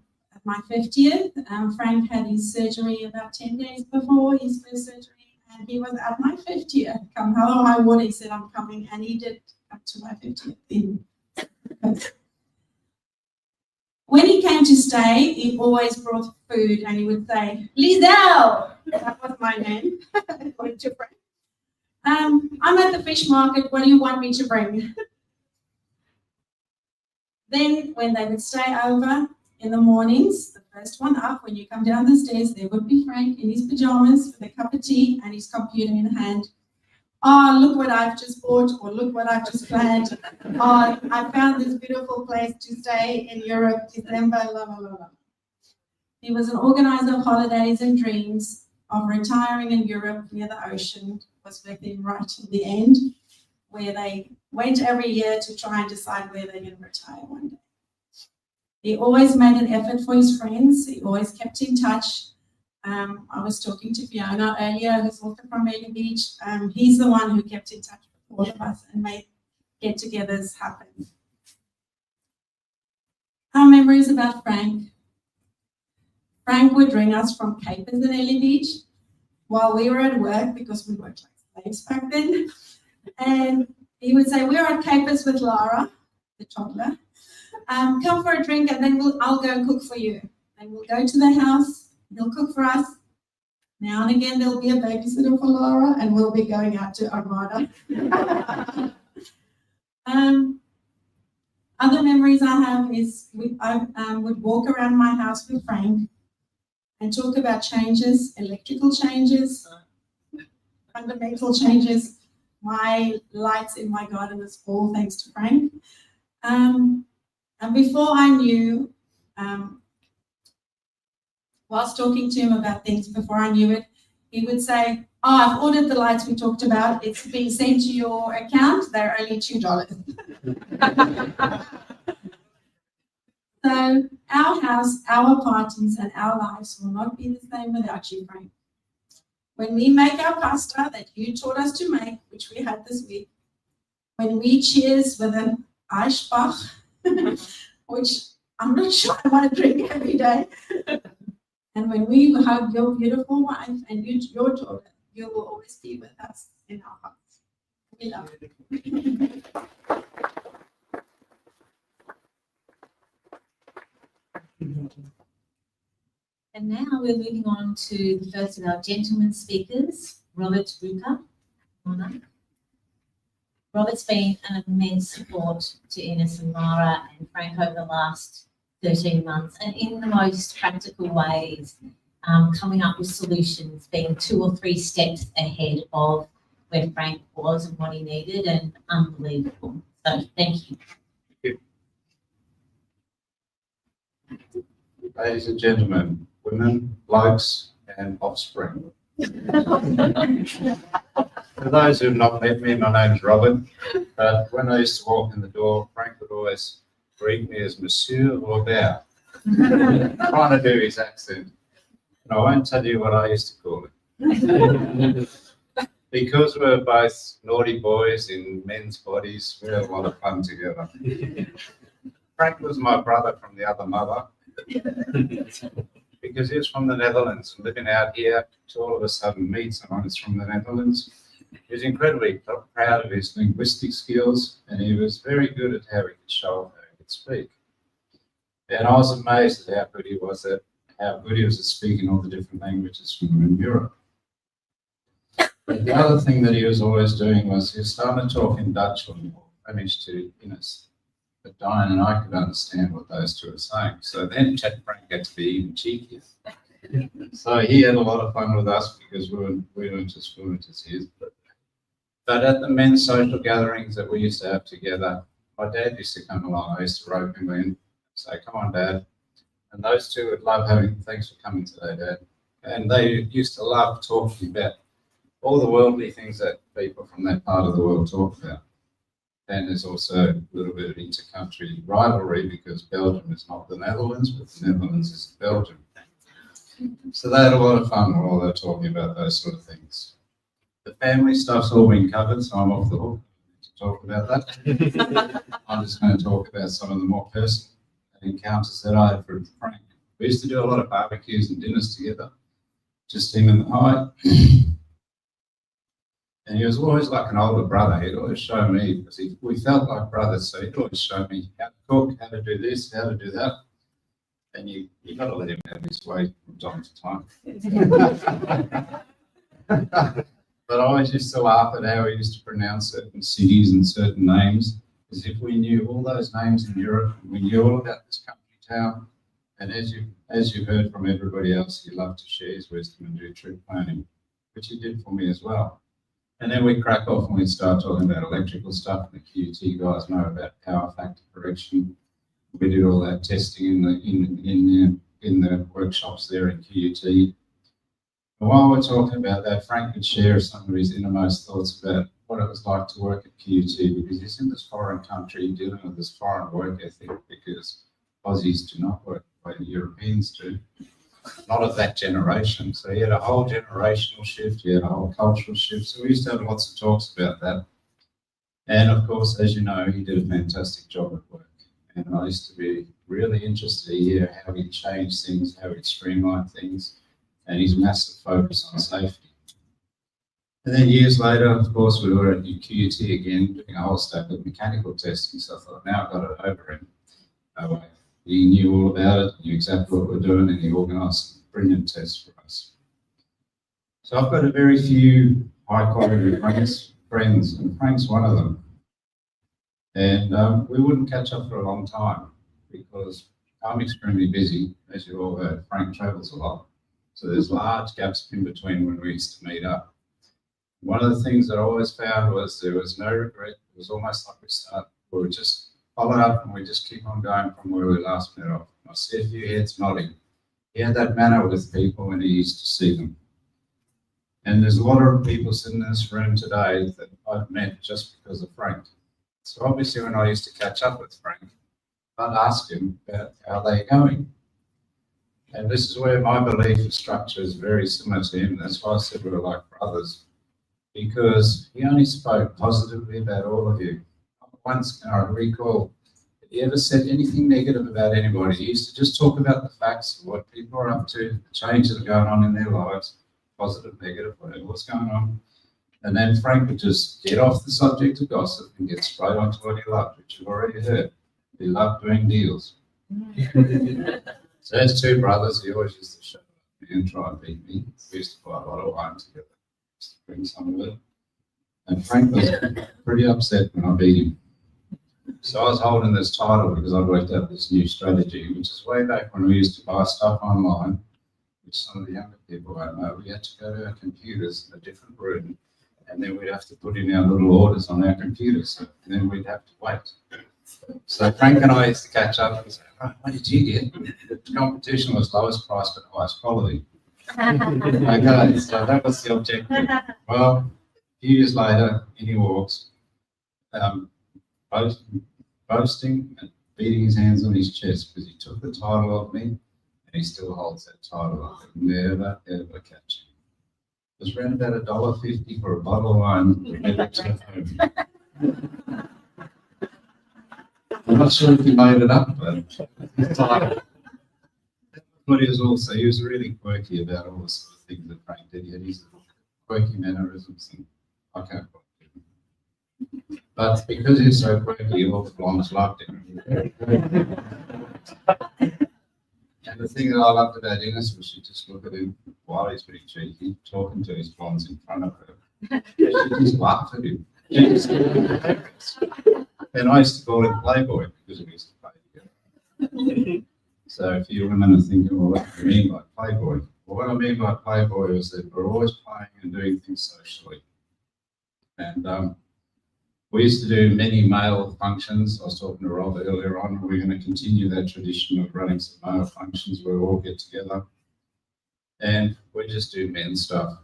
my 50th, Frank had his surgery about 10 days before his first surgery. And he was at my 50th. Come hell or high water, he said, I'm coming. And he did come to my 50th. When he came to stay, he always brought food and he would say, Liesel! That was my name. According to Frank. I'm at the fish market, what do you want me to bring? Then when they would stay over in the mornings, the first one up, when you come down the stairs, there would be Frank in his pajamas with a cup of tea and his computer in hand. Oh, look what I've just bought, or look what I've just planned. Oh, I found this beautiful place to stay in Europe, December, la, la, la, la. He was an organizer of holidays and dreams of retiring in Europe near the ocean, was with him right to the end, where they went every year to try and decide where they're going to retire one day. He always made an effort for his friends. He always kept in touch. I was talking to Fiona earlier, who's also from Bailey Beach. He's the one who kept in touch with all of us and made get-togethers happen. Our memories about Frank. Frank would ring us from Capers in Bailey Beach while we were at work, because we worked like slaves back then. And he would say, we're at Capers with Lara, the toddler. Come for a drink and then I'll go and cook for you. And we'll go to the house. He'll cook for us. Now and again, there'll be a babysitter for Laura, and we'll be going out to Armada. Other memories I have is I would walk around my house with Frank and talk about changes, electrical changes, fundamental changes. My lights in my garden is all thanks to Frank. And before I knew, whilst talking to him about things, before I knew it, he would say, oh, I've ordered the lights we talked about. It's being sent to your account. They're only $2. So our house, our parties, and our lives will not be the same without you, Frank. When we make our pasta that you taught us to make, which we had this week, when we cheers with an Eisbach, which I'm not sure I want to drink every day, and when we hug your beautiful wife and your daughter, you will always be with us in our hearts. We love you. And now we're moving on to the first of our gentlemen speakers, Robert Ruka. Robert's been an immense support to Ines and Lara and Frank over the last 13 months, and in the most practical ways, coming up with solutions, being 2 or 3 steps ahead of where Frank was and what he needed, and unbelievable. So thank you. Ladies and gentlemen, women, blokes, and offspring. For those who have not met me, my name's Robert. But when I used to walk in the door, Frank would always greet me as Monsieur or Bear, trying to do his accent. And I won't tell you what I used to call it. Because we're both naughty boys in men's bodies, we had a lot of fun together. Frank was my brother from the other mother, because he was from the Netherlands, living out here to all of a sudden meet someone who's from the Netherlands. He was incredibly proud of his linguistic skills, and he was very good at how he could show off how he could speak. And I was amazed at how good he was at speaking all the different languages from in Europe. But the other thing that he was always doing was he was starting to talk in Dutch when I managed to Ines. But Diane and I could understand what those two were saying. So then Frank had to be even cheekier. So he had a lot of fun with us because we weren't as fluent as his. But at the men's social gatherings that we used to have together, my dad used to come along. I used to rope him in, say, come on, Dad. And those two would love having, thanks for coming today, Dad. And they used to love talking about all the worldly things that people from that part of the world talk about. And there's also a little bit of inter-country rivalry because Belgium is not the Netherlands, but the Netherlands is Belgium. So they had a lot of fun while they were talking about those sort of things. The family stuff's all been covered, so I'm off the hook to talk about that. I'm just going to talk about some of the more personal encounters that I had with Frank. We used to do a lot of barbecues and dinners together, just him and I. And he was always like an older brother. He'd always show me, because we felt like brothers, so he'd always show me how to cook, how to do this, how to do that. And you got to let him have his way from time to time. But I always used to laugh at how he used to pronounce certain cities and certain names, as if we knew all those names in Europe, and we knew all about this country town. And as you heard from everybody else, he loved to share his wisdom and do trip planning, which he did for me as well. And then we crack off and we start talking about electrical stuff. The QT guys know about power factor correction. We did all that testing in the workshops there in QUT. And while we're talking about that, Frank could share some of his innermost thoughts about what it was like to work at QUT, because he's in this foreign country dealing with this foreign work ethic, because Aussies do not work the way the Europeans do, not of that generation. So he had a whole generational shift, he had a whole cultural shift. So we used to have lots of talks about that. And of course, as you know, he did a fantastic job at work. And I used to be really interested to hear how he changed things, how he streamlined things, and his massive focus on safety. And then years later, of course, we were at QUT again, doing a whole stack of mechanical testing. So I thought, now I've got it over him. He knew all about it, knew exactly what we're doing, and he organised some brilliant tests for us. So I've got a very few high-quality friends, and Frank's one of them. And we wouldn't catch up for a long time because I'm extremely busy, as you all heard. Frank travels a lot. So there's large gaps in between when we used to meet up. One of the things that I always found was there was no regret. It was almost like we would just follow up and we just keep on going from where we last met off. I see a few heads nodding. He had that manner with people when he used to see them. And there's a lot of people sitting in this room today that I've met just because of Frank. So obviously when I used to catch up with Frank, I'd ask him about how they're going. And this is where my belief of structure is very similar to him. That's why I said we were like brothers, because he only spoke positively about all of you. Once, I recall, if he ever said anything negative about anybody, he used to just talk about the facts of what people are up to, the changes that are going on in their lives, positive, negative, whatever was going on. And then Frank would just get off the subject of gossip and get straight onto what he loved, which you've already heard. He loved doing deals. So as two brothers, he always used to show up and try and beat me. We used to buy a lot of wine together, just to bring some of it. And Frank was pretty upset when I beat him. So I was holding this title because I'd worked out this new strategy, which is way back when we used to buy stuff online, which some of the younger people won't know. We had to go to our computers in a different room, and then we'd have to put in our little orders on our computers, and then we'd have to wait. So Frank and I used to catch up and say, right, what did you get? The competition was lowest price but highest quality. Okay, so that was the objective. Well, a few years later, in he walks, boasting and beating his hands on his chest because he took the title off me, and he still holds that title. I could never, ever catch him. It was around about $1.50 for a bottle of wine. I'm not sure if he made it up, but he was also, he was really quirky about all the sort of things that Frank did. He had his quirky mannerisms, and I can't quite do them. But because he's so quirky, all the blondes loved him. And the thing that I loved about Ines was she just looked at him while he's pretty cheeky, talking to his blondes in front of her. She just laughed at him. And I used to call him Playboy because we used to play together. So if you women are thinking, well, what do you mean by Playboy? Well, what I mean by Playboy is that we're always playing and doing things socially. And we used to do many male functions. I was talking to Rob earlier on. We're going to continue that tradition of running some male functions where we all get together. And we just do men's stuff.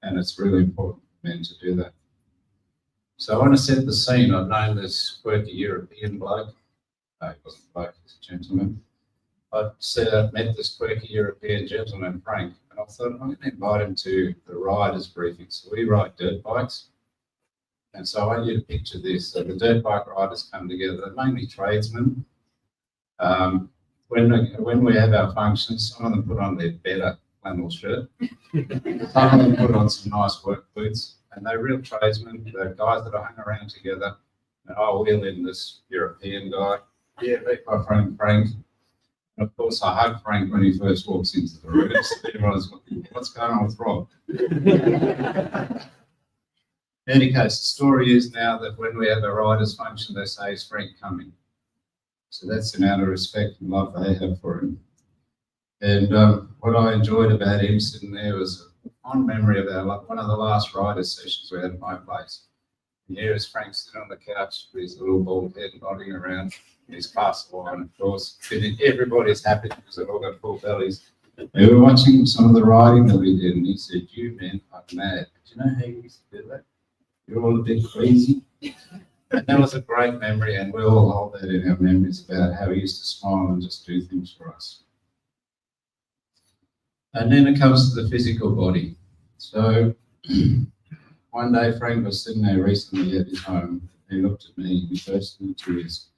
And it's really important for men to do that. So I want to set the scene. I've known this quirky European bloke. He wasn't a bloke, he's a gentleman. I met this quirky European gentleman, Frank, and I thought I'm going to invite him to the riders' briefing. So we ride dirt bikes. And so I want you to picture this. So the dirt bike riders come together, they're mainly tradesmen. When we have our functions, some of them put on their better flannel shirt. Some of them put on some nice work boots. And they're real tradesmen. They're guys that are hung around together. And I'll wheel in this European guy. Yeah, meet my friend Frank. And of course, I hugged Frank when he first walks into the room. So everyone's looking, what's going on with Rob? In any case, the story is now that when we have a riders function, they say, is Frank coming? So that's the amount of respect and love they have for him. And what I enjoyed about him sitting there was a fond memory of one of the last riders sessions we had at my place. And here is Frank sitting on the couch with his little bald head nodding around his glass of wine, of course. Everybody's happy because they've all got full bellies. We were watching some of the riding that we did, and he said, you men are mad. Do you know how you used to do that? You're all a bit crazy. And that was a great memory, and we all hold that in our memories about how he used to smile and just do things for us. And then it comes to the physical body. So one day Frank was sitting there recently at his home. He looked at me, he burst into tears,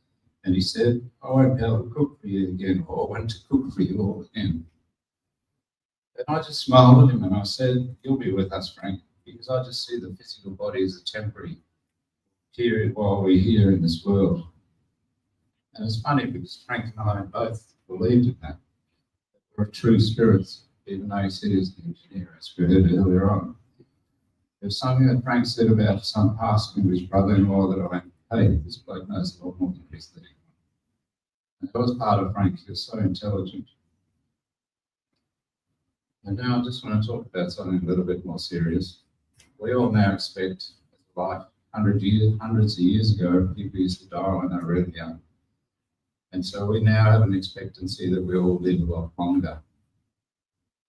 and he said, I won't be able to cook for you again, or I want to cook for you all again. And I just smiled at him and I said, you'll be with us, Frank, because I just see the physical body as a temporary period while we're here in this world. And it's funny because Frank and I both believed in that. We're true spirits, even though he said he was an engineer, as we heard earlier on. There's something that Frank said about some passing of his brother-in-law that I went, hey, this bloke knows a lot more than he's thinking. And that was part of Frank. He was so intelligent. And now I just want to talk about something a little bit more serious. We all now expect life. Hundreds of years ago, people used to die when they were really young. And so we now have an expectancy that we all live a lot longer.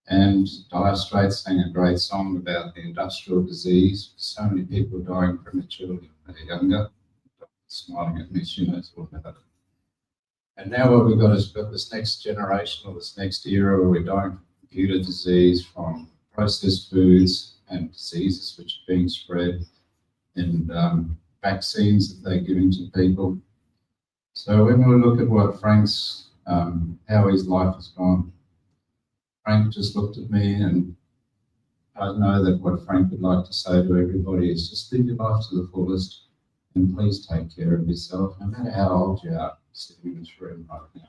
And Dire Straits sang a great song about the industrial disease. So many people dying prematurely when they're younger. Smiling at me, she knows all about it. And now what we've got is we've got this next generation or this next era where we're dying from computer disease, from processed foods and diseases which are being spread, and vaccines that they're giving to people. So when we look at what Frank's, how his life has gone, Frank just looked at me, and I know that what Frank would like to say to everybody is just live your life to the fullest, and please take care of yourself, no matter how old you are, sitting in this room right now.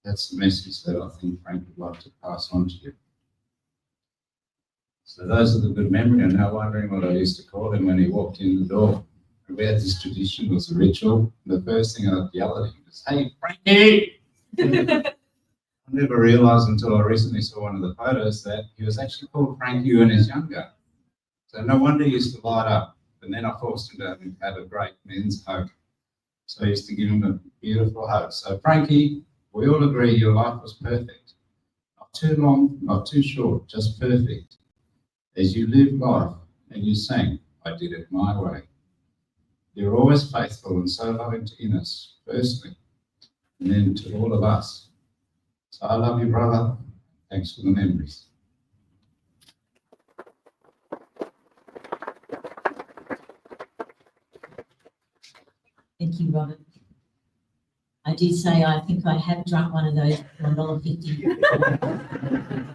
That's the message that I think Frank would like to pass on to you. So those are the good memories. I'm now wondering what I used to call him when he walked in the door. We had this tradition, it was a ritual. The first thing I'd yell at him was, hey, Frankie! I never realised until I recently saw one of the photos that he was actually called Frankie when he was younger. So no wonder he used to light up. And then I forced him to have a great men's hug. So I used to give him a beautiful hug. So Frankie, we all agree your life was perfect. Not too long, not too short, just perfect. As you lived life and you sang, I did it my way. You're always faithful and so loving to Ines, firstly, and then to all of us. So I love you, brother. Thanks for the memories. Thank you, Robert. I did say I think I have drunk one of those for $1.50.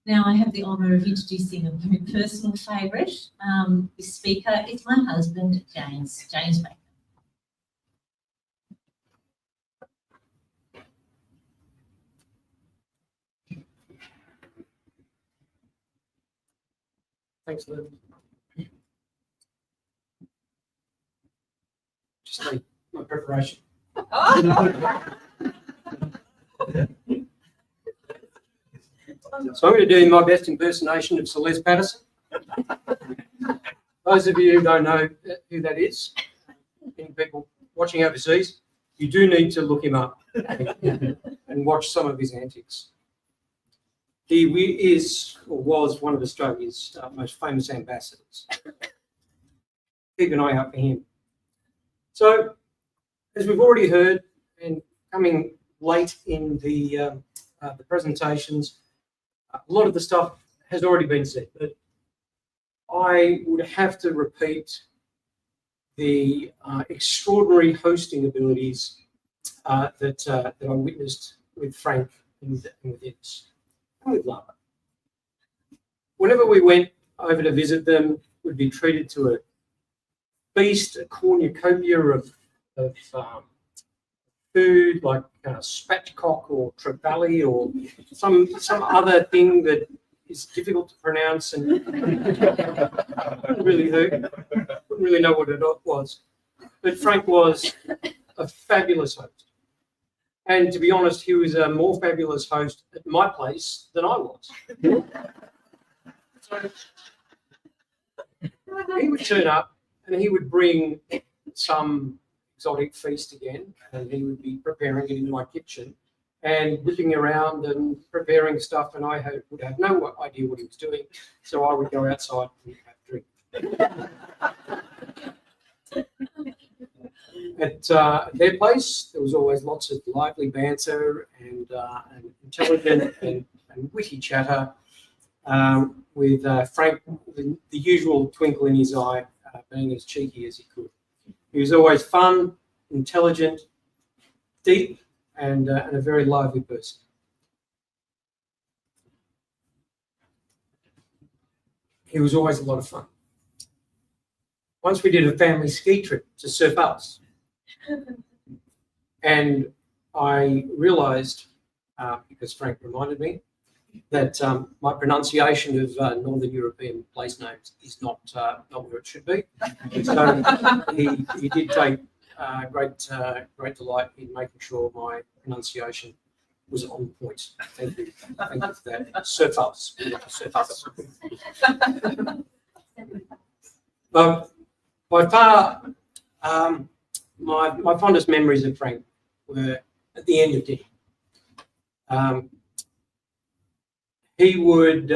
Now I have the honour of introducing a very personal favourite. This speaker is my husband, James Baker. Thanks, Lou. Just like my preparation. So I'm going to do my best impersonation of Celeste Patterson. Those of you who don't know who that is, any people watching overseas, you do need to look him up and watch some of his antics. He is or was one of Australia's most famous ambassadors. Keep an eye out for him. So, as we've already heard, and coming late in the presentations, a lot of the stuff has already been said, but I would have to repeat the extraordinary hosting abilities that I witnessed with Frank and with Ines, and with Lara. Whenever we went over to visit them, we'd be treated to a feast, a cornucopia of of food like spatchcock or trevally or some other thing that is difficult to pronounce and couldn't really know what it was. But Frank was a fabulous host. And to be honest, he was a more fabulous host at my place than I was. So he would turn up and he would bring some exotic feast again, and he would be preparing it in my kitchen and whipping around and preparing stuff, and I would have no idea what he was doing, so I would go outside and have a drink. At their place, there was always lots of lively banter and intelligent and witty chatter, with Frank, the usual twinkle in his eye, being as cheeky as he could. He was always fun, intelligent, deep, and a very lively person. He was always a lot of fun. Once we did a family ski trip to Surf Alps, and I realised, because Frank reminded me, that my pronunciation of Northern European place names is not where it should be. So he did take great delight in making sure my pronunciation was on point. Thank you for that. Surf Alps. Surf Alps. By far, my fondest memories of Frank were at the end of dinner. He would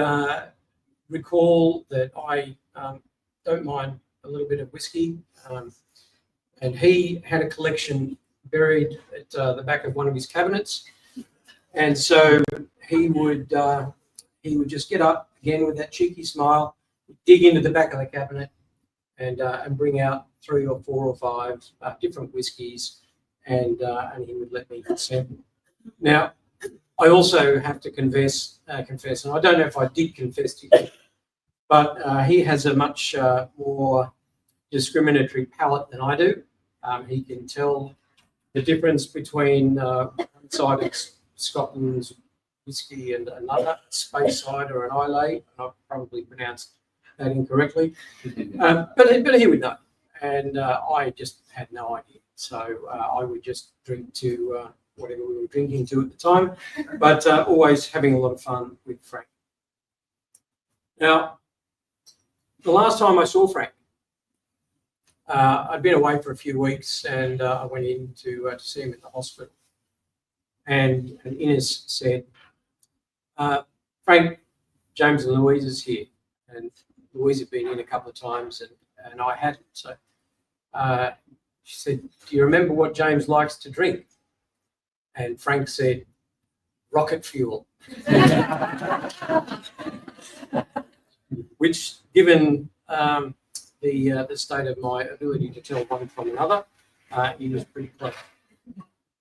recall that I don't mind a little bit of whiskey, and he had a collection buried at the back of one of his cabinets, and so he would just get up again with that cheeky smile, dig into the back of the cabinet, and bring out 3 or 4 or 5 different whiskies, and he would let me sample. Now, I also have to confess, and I don't know if I did confess to you, but he has a much more discriminatory palate than I do. He can tell the difference between one side of Scotland's whiskey and another, Space Cider and Islay, and I've probably pronounced that incorrectly. But he would know, and I just had no idea. So I would just drink to whatever we were drinking to at the time, but always having a lot of fun with Frank. Now, the last time I saw Frank, I'd been away for a few weeks, and I went in to see him at the hospital. And Ines said, Frank, James and Louise is here. And Louise had been in a couple of times, and I hadn't. So she said, do you remember what James likes to drink? And Frank said, rocket fuel. Which, given the state of my ability to tell one from another, he was pretty clever.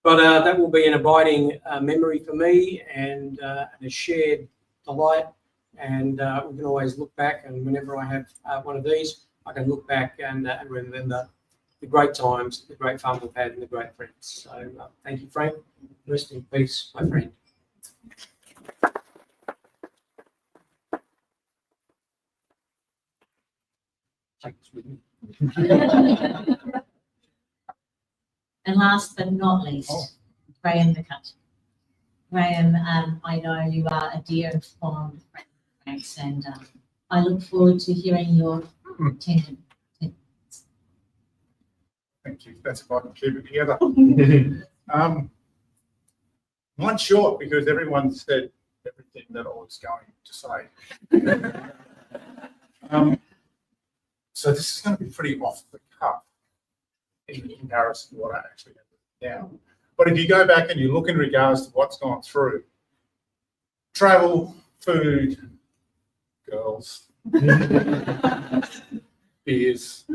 But that will be an abiding memory for me, and a shared delight. And we can always look back, and whenever I have one of these, I can look back and remember the great times, the great fun we've had, and the great friends. So thank you, Frank. Rest in peace, my friend. Take this with me. And last but not least, Graham McCutt. Graham, I know you are a dear and fond friend of Frank's, and I look forward to hearing your tender. Thank you. That's if I can keep it together. Mine's short because everyone said everything that I was going to say. So this is going to be pretty off the cuff in comparison to what I actually have down. But if you go back and you look in regards to what's gone through, travel, food, girls, beers,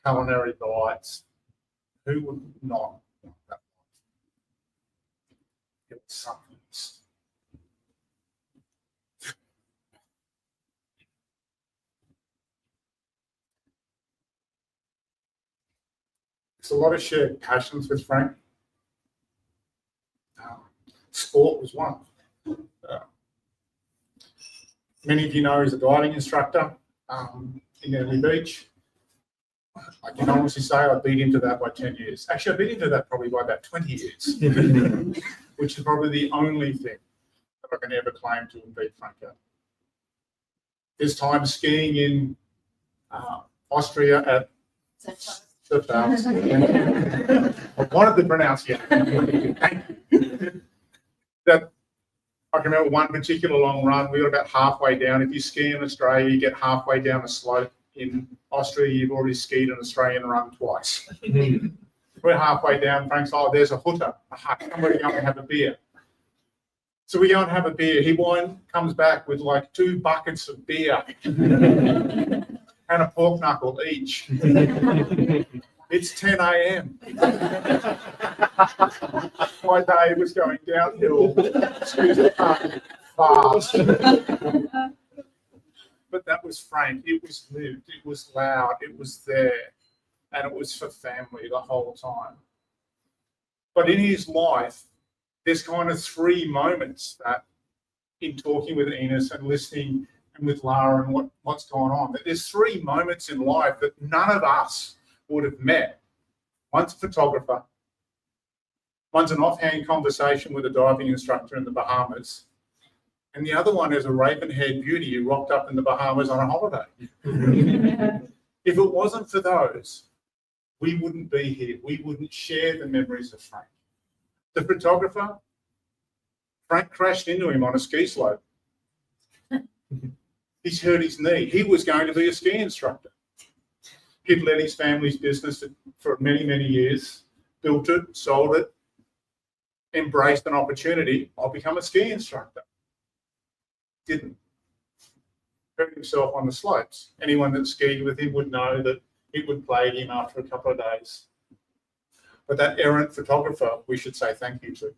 culinary delights, who would not want that? It was something. There's a lot of shared passions with Frank. Sport was one. Many of you know he's a diving instructor in Early Beach. I can honestly say I beat into that by 10 years. Actually, I beat into that probably by about 20 years, which is probably the only thing that I can ever claim to have beat Frank at. There's time skiing in Austria at I wanted to pronounce it. Thank you. That I can remember one particular long run. We were about halfway down. If you ski in Australia, you get halfway down a slope. In Austria, you've already skied an Australian run twice. We're halfway down. Frank's like, there's a hutta, a hut. Somebody go and have a beer. So we go and have a beer. He comes back with like 2 buckets of beer and a pork knuckle each. It's 10 a.m. My day was going downhill. Excuse the pun, fast. But that was Frank. It was lived. It was loud. It was there. And it was for family the whole time. But in his life, there's kind of 3 moments that in talking with Enos and listening and with Lara and what's going on, that there's 3 moments in life that none of us would have met. One's a photographer. One's an offhand conversation with a diving instructor in the Bahamas. And the other one is a raven-haired beauty who rocked up in the Bahamas on a holiday. If it wasn't for those, we wouldn't be here. We wouldn't share the memories of Frank. The photographer, Frank crashed into him on a ski slope. He's hurt his knee. He was going to be a ski instructor. He'd led his family's business for many, many years, built it, sold it, embraced an opportunity. I'll become a ski instructor. Didn't. Hurt himself on the slopes. Anyone that skied with him would know that it would plague him after a couple of days. But that errant photographer, we should say thank you to.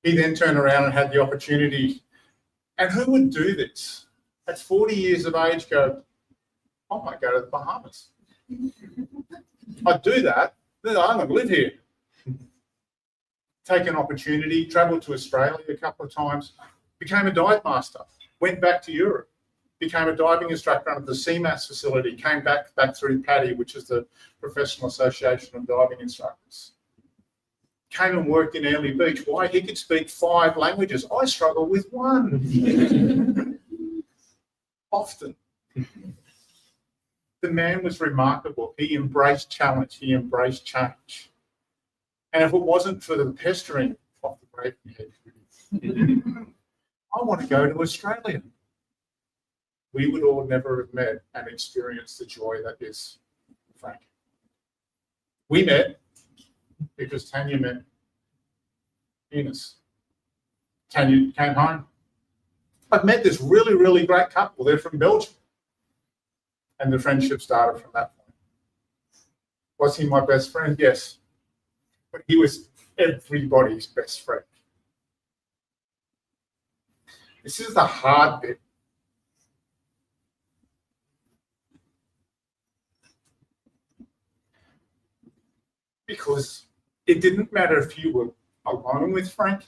He then turned around and had the opportunity. And who would do this? At 40 years of age, go, I might go to the Bahamas. I'd do that. I'm going to live here. Take an opportunity, travel to Australia a couple of times, became a dive master, went back to Europe, became a diving instructor under the CMAS facility, came back through PADI, which is the Professional Association of Diving Instructors. Came and worked in Early Beach. Why? He could speak 5 languages. I struggle with 1. Often. The man was remarkable. He embraced challenge. He embraced change. And if it wasn't for the pestering of the raven-haired beauty, I want to go to Australia. We would all never have met and experienced the joy that is Frank. We met because Tanya met Enos. Tanya came home. I've met this really, really great couple. They're from Belgium. And the friendship started from that point. Was he my best friend? Yes. But he was everybody's best friend. This is the hard bit. Because it didn't matter if you were alone with Frank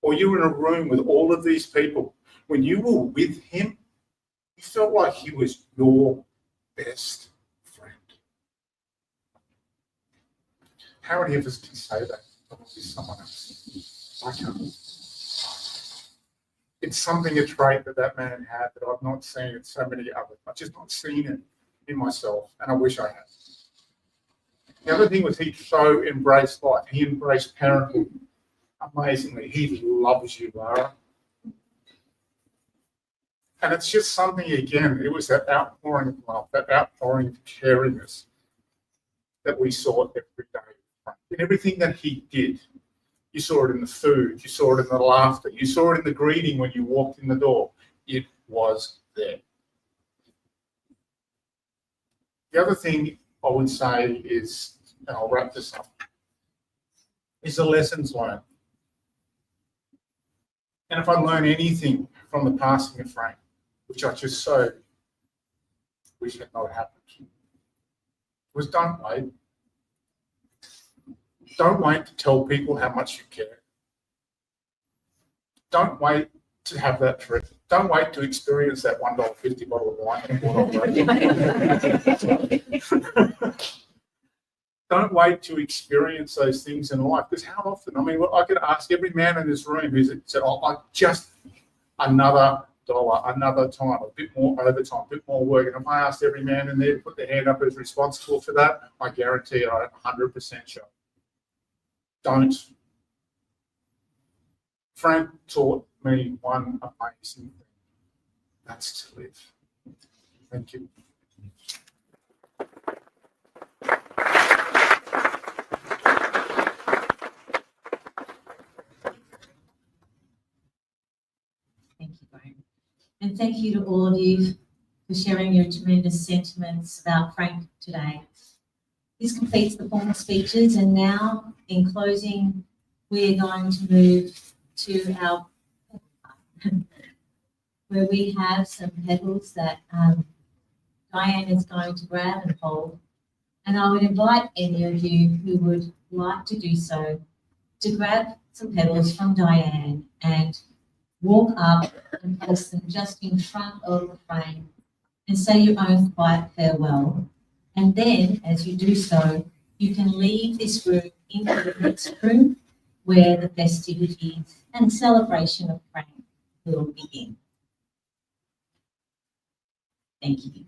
or you were in a room with all of these people. When you were with him, you felt like he was your best friend. How many of us can say that about someone else? I can't. It's something, a trait that man had that I've not seen in so many others. I've just not seen it in myself, and I wish I had. The other thing was he so embraced life. He embraced parenthood amazingly. He loves you, Lara. And it's just something, again, it was that outpouring of love, that outpouring of caringness that we saw every day. In everything that he did, you saw it in the food, you saw it in the laughter, you saw it in the greeting when you walked in the door. It was there. The other thing I would say is, and I'll wrap this up, is the lessons learned. And if I learn anything from the passing of Frank, which I just so wish had not happened, was don't wait. Don't wait to tell people how much you care. Don't wait to have that trip. Don't wait to experience that $1.50 bottle of wine. Don't wait to experience those things in life, because how often, I mean, I could ask every man in this room who's said, oh, I just another dollar, another time, a bit more overtime, a bit more work. And if I asked every man in there to put their hand up who's responsible for that, I guarantee I'm 100% sure. Don't. Frank taught me one amazing thing. That's to live. Thank you. Thank you, Bruyn. And thank you to all of you for sharing your tremendous sentiments about Frank today. This completes the formal speeches, and now, in closing, we are going to move to our where we have some petals that Diane is going to grab and hold. And I would invite any of you who would like to do so to grab some petals from Diane and walk up and place them just in front of the frame and say your own quiet farewell. And then, as you do so, you can leave this room into the next room where the festivities and celebration of Frank will begin. Thank you.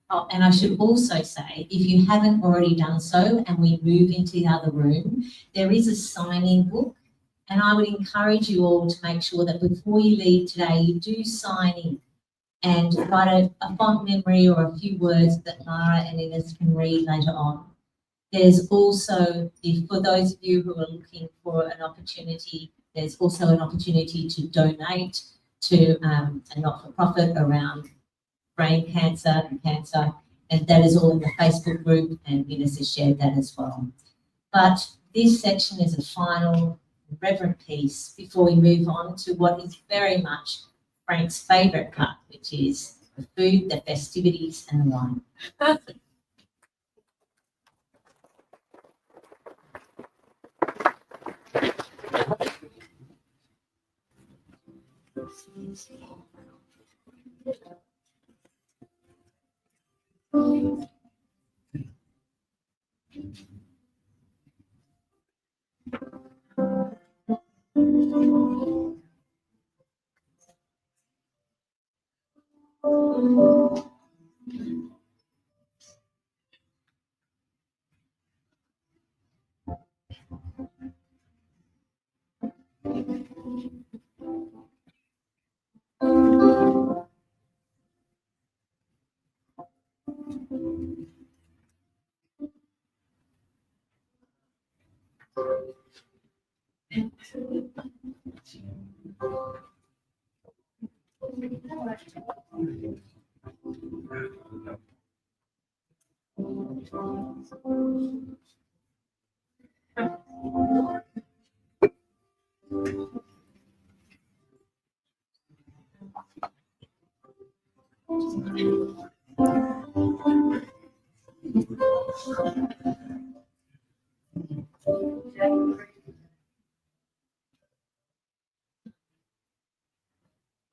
Oh, and I should also say, if you haven't already done so and we move into the other room, there is a sign-in book, and I would encourage you all to make sure that before you leave today, you do sign in and write a font memory or a few words that Lara and Ines can read later on. There's also, for those of you who are looking for an opportunity, there's also an opportunity to donate to a not-for-profit around brain cancer and cancer, and that is all in the Facebook group, and Ines has shared that as well. But this section is a final reverent piece before we move on to what is very much Frank's favourite part, which is the food, the festivities, and the wine.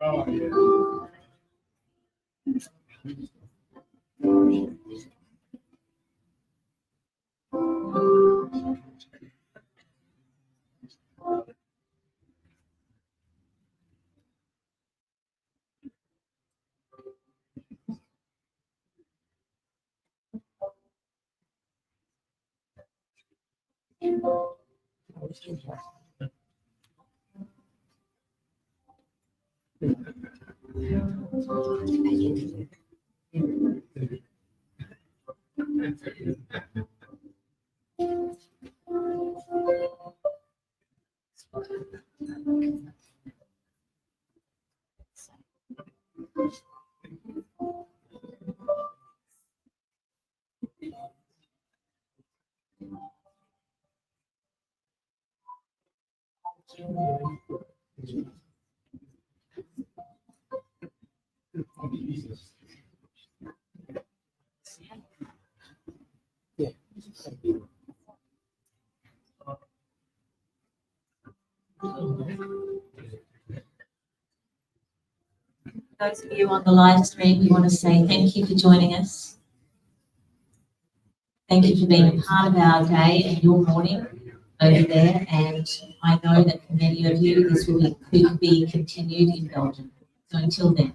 Oh, yeah. Those of you on the live stream, we want to say thank you for joining us. Thank you for being a part of our day and your morning over there. And I know that for many of you, this could be continued in Belgium. So until then.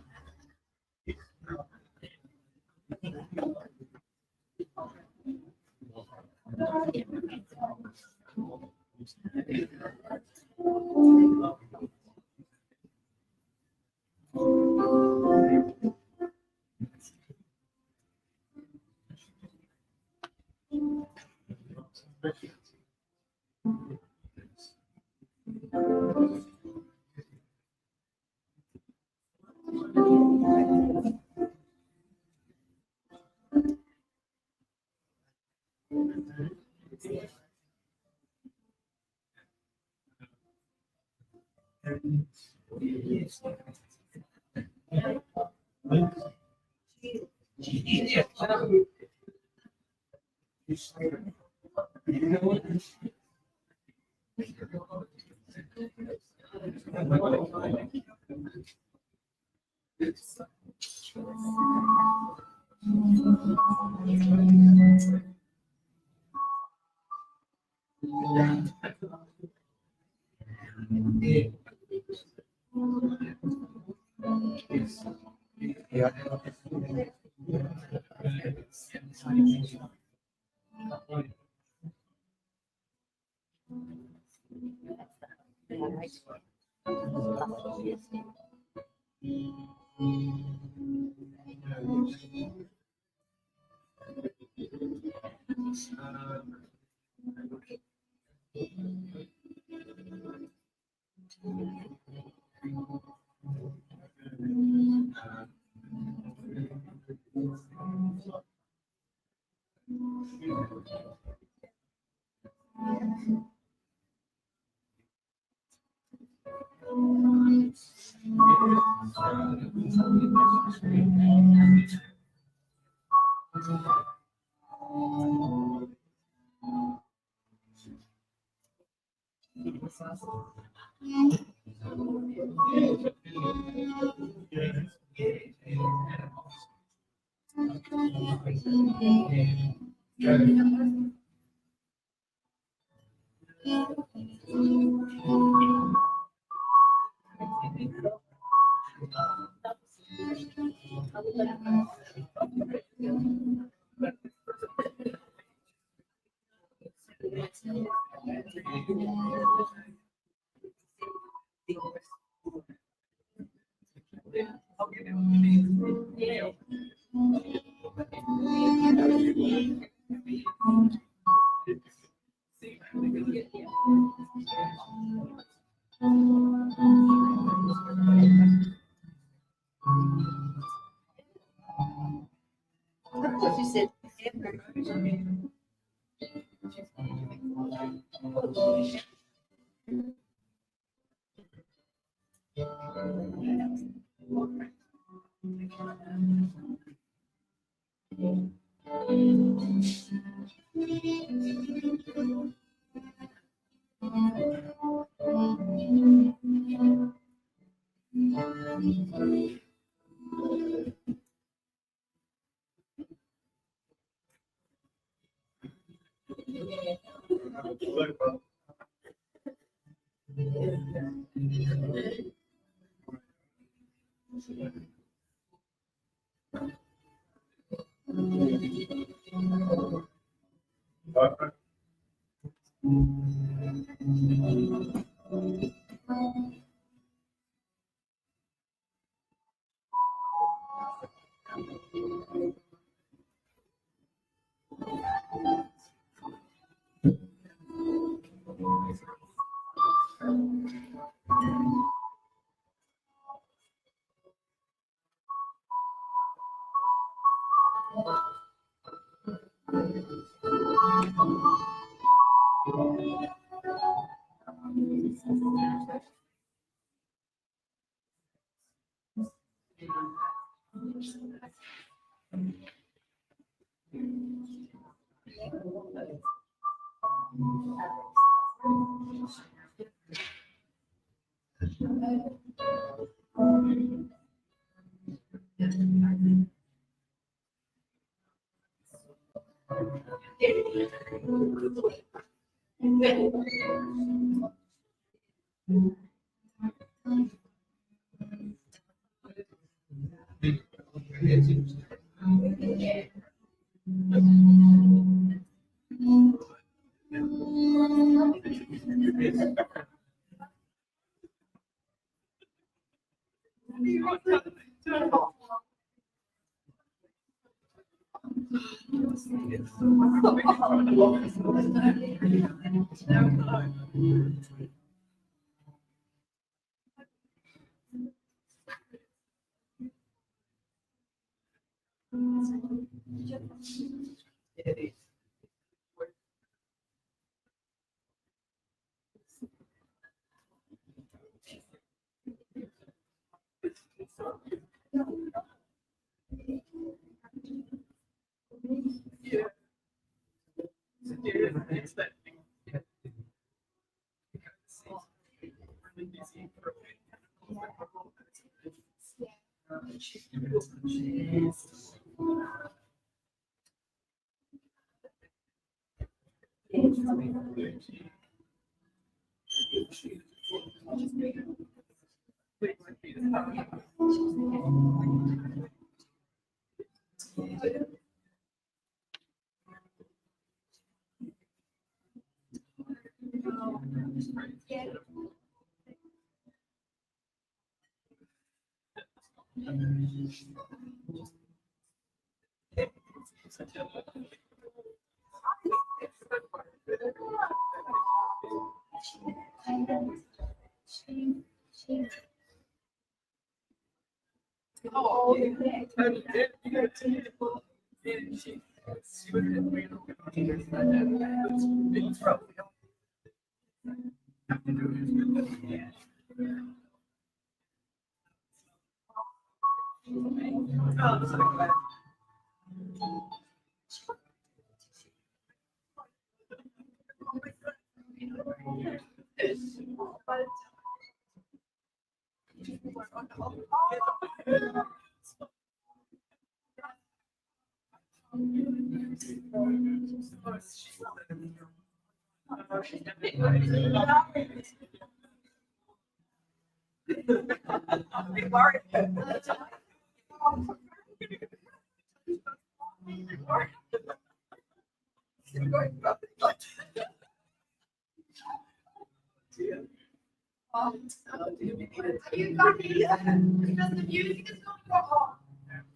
You got me because the music is going to go on.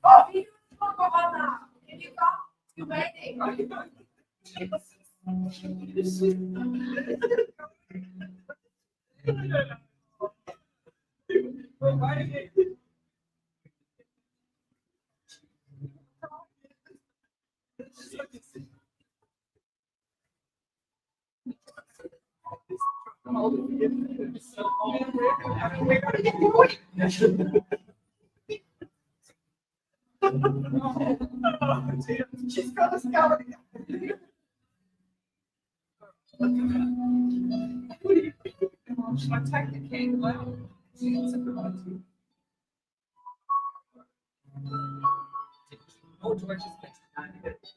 Oh, the music is going to go on now. Can you come? You're waiting. She's got us going. Should I take the candle out? It's a good idea. Oh, George is next to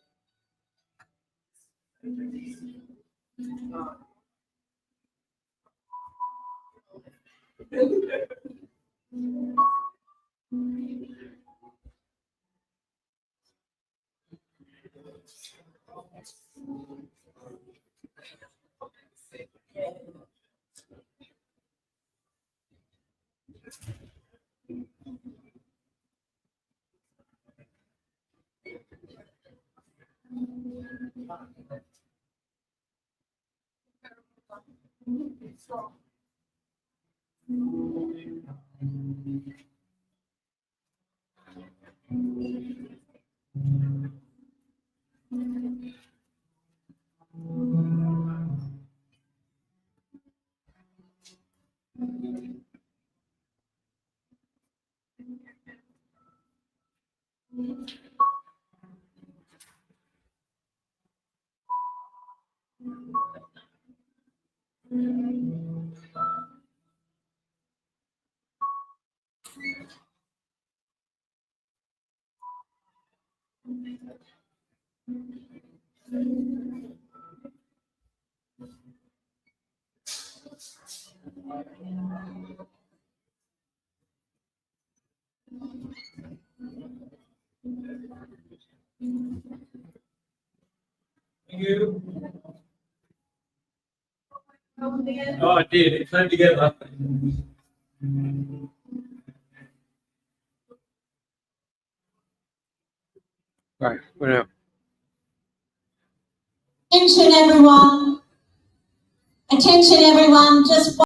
You. Oh, I did. It came together. Right, we're out. Attention everyone. Attention everyone, just